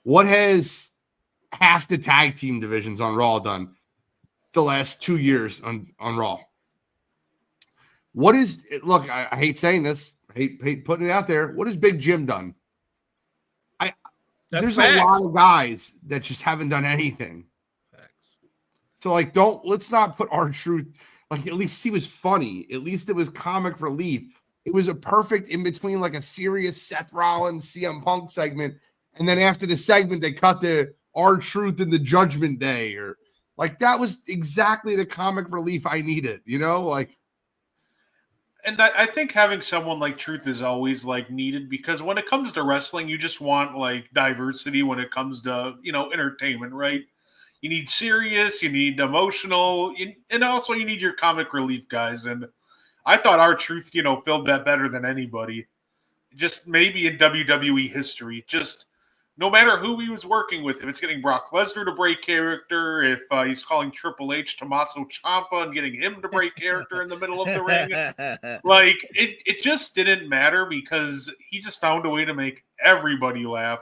What has half the tag team divisions on Raw done the last 2 years on Raw? What is – look, I hate saying this. I hate putting it out there. What has Big Jim done? There's a lot of guys that just haven't done anything. Facts. So, like, let's not put our Truth – like, at least he was funny. At least it was comic relief. It was a perfect in-between, like, a serious Seth Rollins, CM Punk segment. And then after the segment, they cut to our Truth in the Judgment Day. Or like, that was exactly the comic relief I needed, like. And I think having someone like Truth is always like needed because when it comes to wrestling, you just want like diversity when it comes to, entertainment, right? You need serious, you need emotional, and also you need your comic relief guys. And I thought our Truth, filled that better than anybody. Just maybe in WWE history, just no matter who he was working with, if it's getting Brock Lesnar to break character, if he's calling Triple H Tommaso Ciampa and getting him to break character in the middle of the ring, like it just didn't matter because he just found a way to make everybody laugh.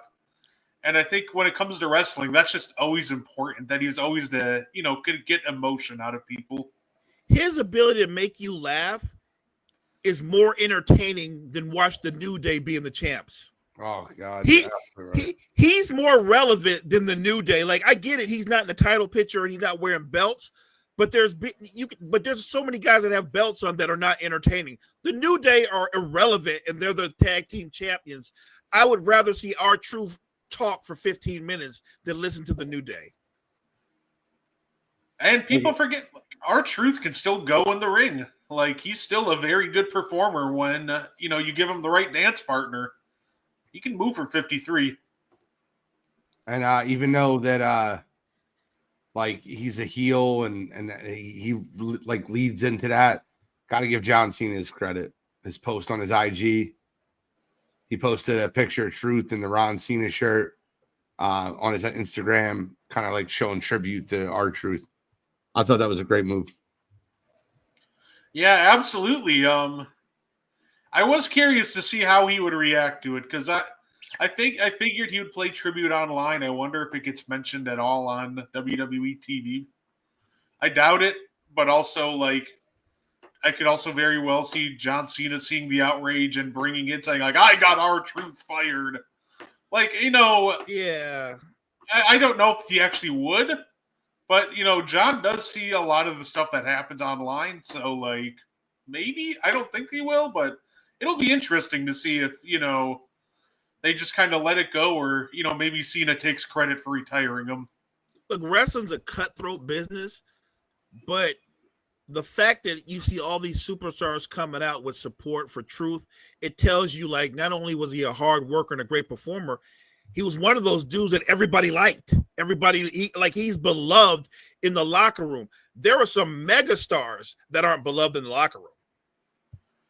And I think when it comes to wrestling, that's just always important that he's always could get emotion out of people. His ability to make you laugh is more entertaining than watch the New Day being the champs. Oh God, he's more relevant than the New Day. Like I get it, he's not in the title picture and he's not wearing belts, but there's so many guys that have belts on that are not entertaining. The New Day are irrelevant and they're the tag team champions. I would rather see our Truth talk for 15 minutes than listen to the New Day. And people forget R-Truth can still go in the ring. Like, he's still a very good performer when, you give him the right dance partner. He can move for 53. And even though that like he's a heel and he like leads into that, got to give John Cena his credit. His post on his IG, he posted a picture of Truth in the Ron Cena shirt on his Instagram, kind of like showing tribute to R-Truth. I thought that was a great move. Yeah, absolutely. I was curious to see how he would react to it because I figured he would play tribute online. I wonder if it gets mentioned at all on WWE TV. I doubt it, but also like I could also very well see John Cena seeing the outrage and bringing it, saying like, "I got R-Truth fired." Like, Yeah. I don't know if he actually would, but John does see a lot of the stuff that happens online. So like, maybe I don't think he will, but it'll be interesting to see if they just kind of let it go, or maybe Cena takes credit for retiring him. Look, wrestling's a cutthroat business, but the fact that you see all these superstars coming out with support for Truth, it tells you like not only was he a hard worker and a great performer, he was one of those dudes that everybody liked. He's beloved in the locker room. There are some mega stars that aren't beloved in the locker room.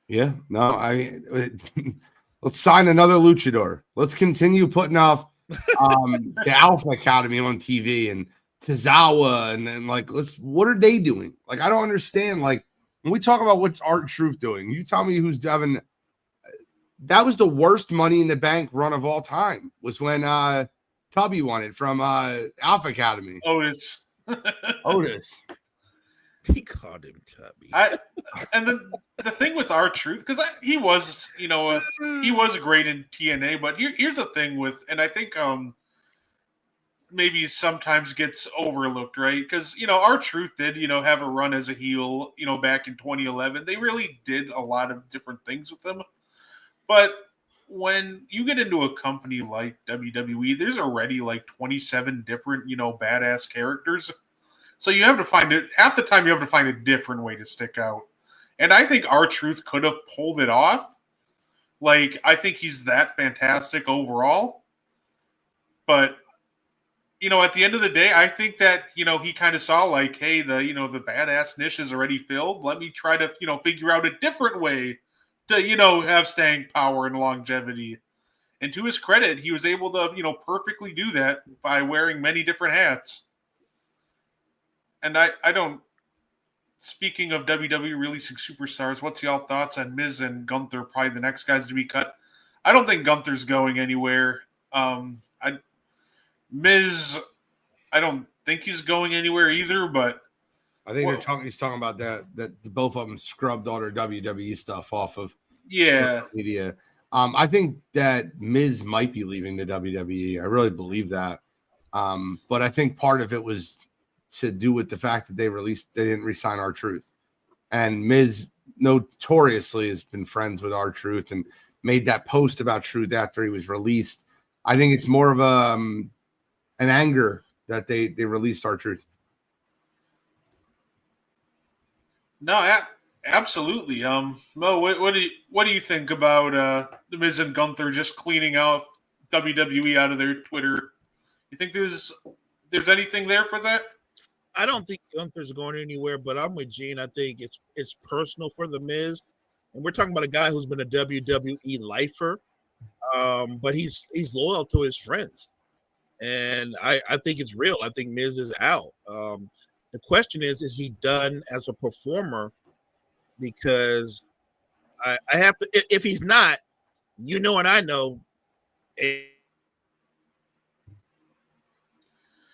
Yeah, no, let's sign another luchador. Let's continue putting off the Alpha Academy on TV and Tozawa and like what are they doing? Like, I don't understand. Like, when we talk about what's R-Truth doing, you tell me who's having. That was the worst Money in the Bank run of all time. Was when Tubby won it from Alpha Academy. Otis. He called him Tubby. And the thing with R-Truth, because he was he was great in TNA, but here's the thing with, and I think maybe sometimes gets overlooked, right? Because R-Truth did have a run as a heel back in 2011. They really did a lot of different things with him, but when you get into a company like WWE, there's already like 27 different badass characters, so you have to find it half the time. You have to find a different way to stick out, and I think R-Truth could have pulled it off. Like, I think he's that fantastic overall, but at the end of the day, I think that, he kind of saw like, hey, the badass niche is already filled. Let me try to, figure out a different way to, have staying power and longevity. And to his credit, he was able to, perfectly do that by wearing many different hats. And I don't, speaking of WWE releasing superstars, what's y'all thoughts on Miz and Gunther, probably the next guys to be cut? I don't think Gunther's going anywhere. Miz, I don't think he's going anywhere either, but I think he's talking about that both of them scrubbed all their WWE stuff off of media. I think that Miz might be leaving the WWE. I really believe that. But I think part of it was to do with the fact that they didn't re-sign R-Truth. And Miz notoriously has been friends with R-Truth and made that post about Truth after he was released. I think it's more of an anger that they released R-Truth. No, absolutely. Mo, what do you think about the Miz and Gunther just cleaning out WWE out of their Twitter? You think there's anything there for that? I don't think Gunther's going anywhere, but I'm with Gene. I think it's personal for the Miz, and we're talking about a guy who's been a WWE lifer, but he's loyal to his friends. And I think it's real. I think Miz is out. The question is he done as a performer? Because I have to, if he's not, and I know,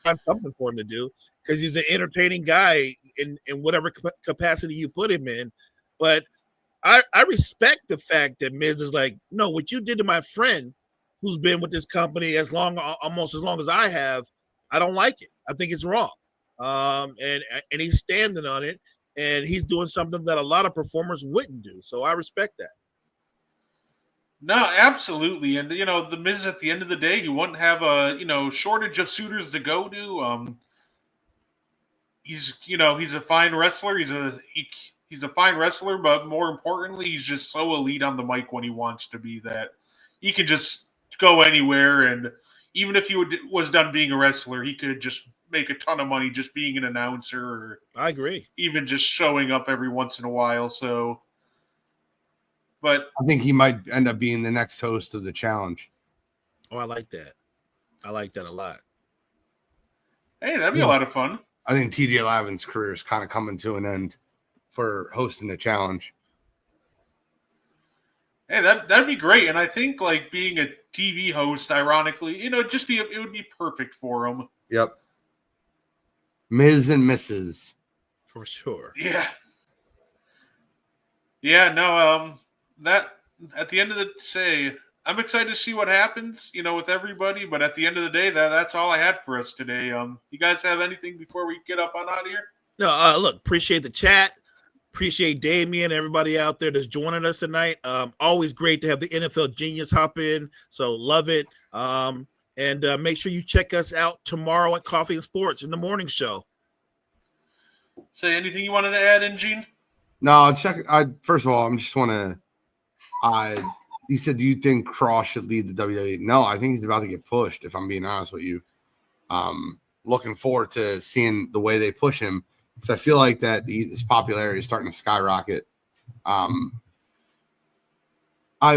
that's something for him to do because he's an entertaining guy in whatever capacity you put him in. But I respect the fact that Miz is like, no, what you did to my friend who's been with this company almost as long as I have, I don't like it. I think it's wrong. And he's standing on it, and he's doing something that a lot of performers wouldn't do. So I respect that. No, absolutely. And, the Miz at the end of the day, he wouldn't have a, shortage of suitors to go to. he's a fine wrestler. He's a fine wrestler, but more importantly, he's just so elite on the mic when he wants to be that he could just go anywhere. And even if he was done being a wrestler, he could just make a ton of money just being an announcer, or I agree. even just showing up every once in a while. So, but I think he might end up being the next host of the challenge. Oh, I like that. I like that a lot. hey, that'd be a lot of fun. I think TJ Lavin's career is kind of coming to an end for hosting the challenge. Hey, that'd be great. And I think like being a TV host, ironically, it would be perfect for him. Yep. Ms. and Mrs. For sure. Yeah. Yeah, no, that at the end of the day, I'm excited to see what happens, with everybody, but at the end of the day, that's all I had for us today. You guys have anything before we get up on out of here? No, look, appreciate the chat. Appreciate Damien, everybody out there that's joining us tonight. Always great to have the NFL Genius hop in. So love it. And make sure you check us out tomorrow at Coffee and Sports in the morning show. Say anything you wanted to add in, Gene? No, first of all, I just want to. He said, "Do you think Cross should leave the WWE?" No, I think he's about to get pushed. If I'm being honest with you, looking forward to seeing the way they push him, because I feel like that his popularity is starting to skyrocket. I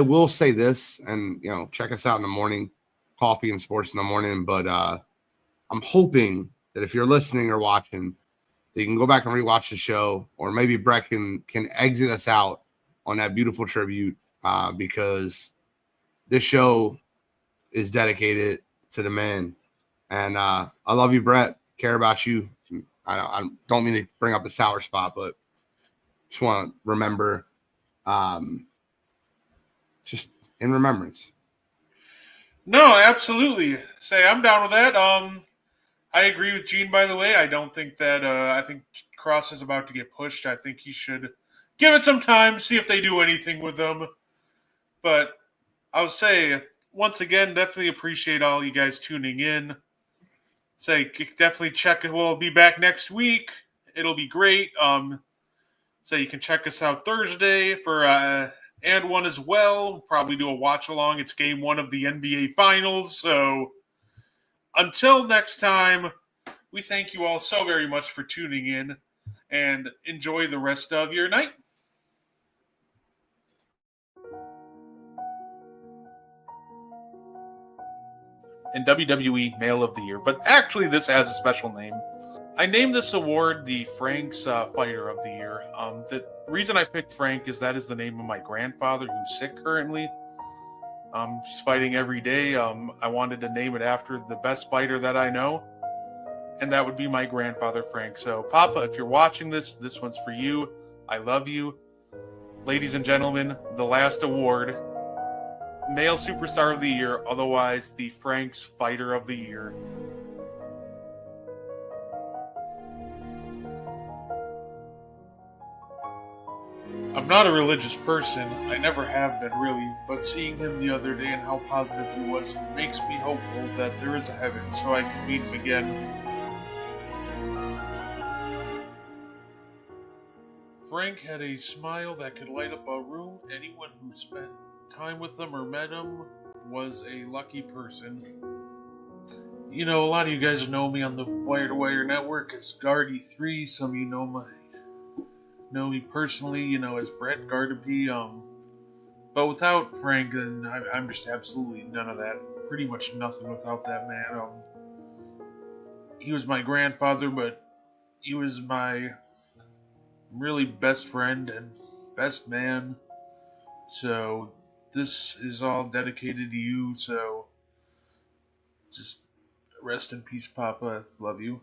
will say this, and check us out in the morning, Coffee and Sports in the morning. But I'm hoping that if you're listening or watching, that you can go back and rewatch the show, or maybe Brett can exit us out on that beautiful tribute, because this show is dedicated to the man. And I love you, Brett. Care about you. I don't mean to bring up a sour spot, but just want to remember, just in remembrance. No, absolutely. Say I'm down with that. I agree with Gene, by the way. I don't think that I think Cross is about to get pushed. I think he should give it some time, see if they do anything with them. But I'll say, once again, definitely appreciate all you guys tuning in. Say, definitely check it. We'll be back next week. It'll be great. So you can check us out Thursday for and one as well. We'll probably do a watch along. It's game 1 of the NBA Finals. So until next time, we thank you all so very much for tuning in, and enjoy the rest of your night. And WWE Male of the Year, but actually this has a special name. I named this award the Frank's Fighter of the Year. The reason I picked Frank is that is the name of my grandfather, who's sick currently. He's fighting every day. I wanted to name it after the best fighter that I know, and that would be my grandfather, Frank. So, Papa, if you're watching this one's for you. I love you. Ladies and gentlemen, the last award, Male Superstar of the Year, otherwise the Frank's Fighter of the Year. I'm not a religious person. I never have been, really. But seeing him the other day and how positive he was makes me hopeful that there is a heaven so I can meet him again. Frank had a smile that could light up a room. Anyone who spent time with him or met him was a lucky person. A lot of you guys know me on the Wire to Wire network as Guardy3. Some of you know me personally, as Brett Gardapi. But without Frank, then I'm just absolutely none of that. Pretty much nothing without that man. He was my grandfather, but he was my really best friend and best man. So this is all dedicated to you. So just rest in peace, Papa. Love you.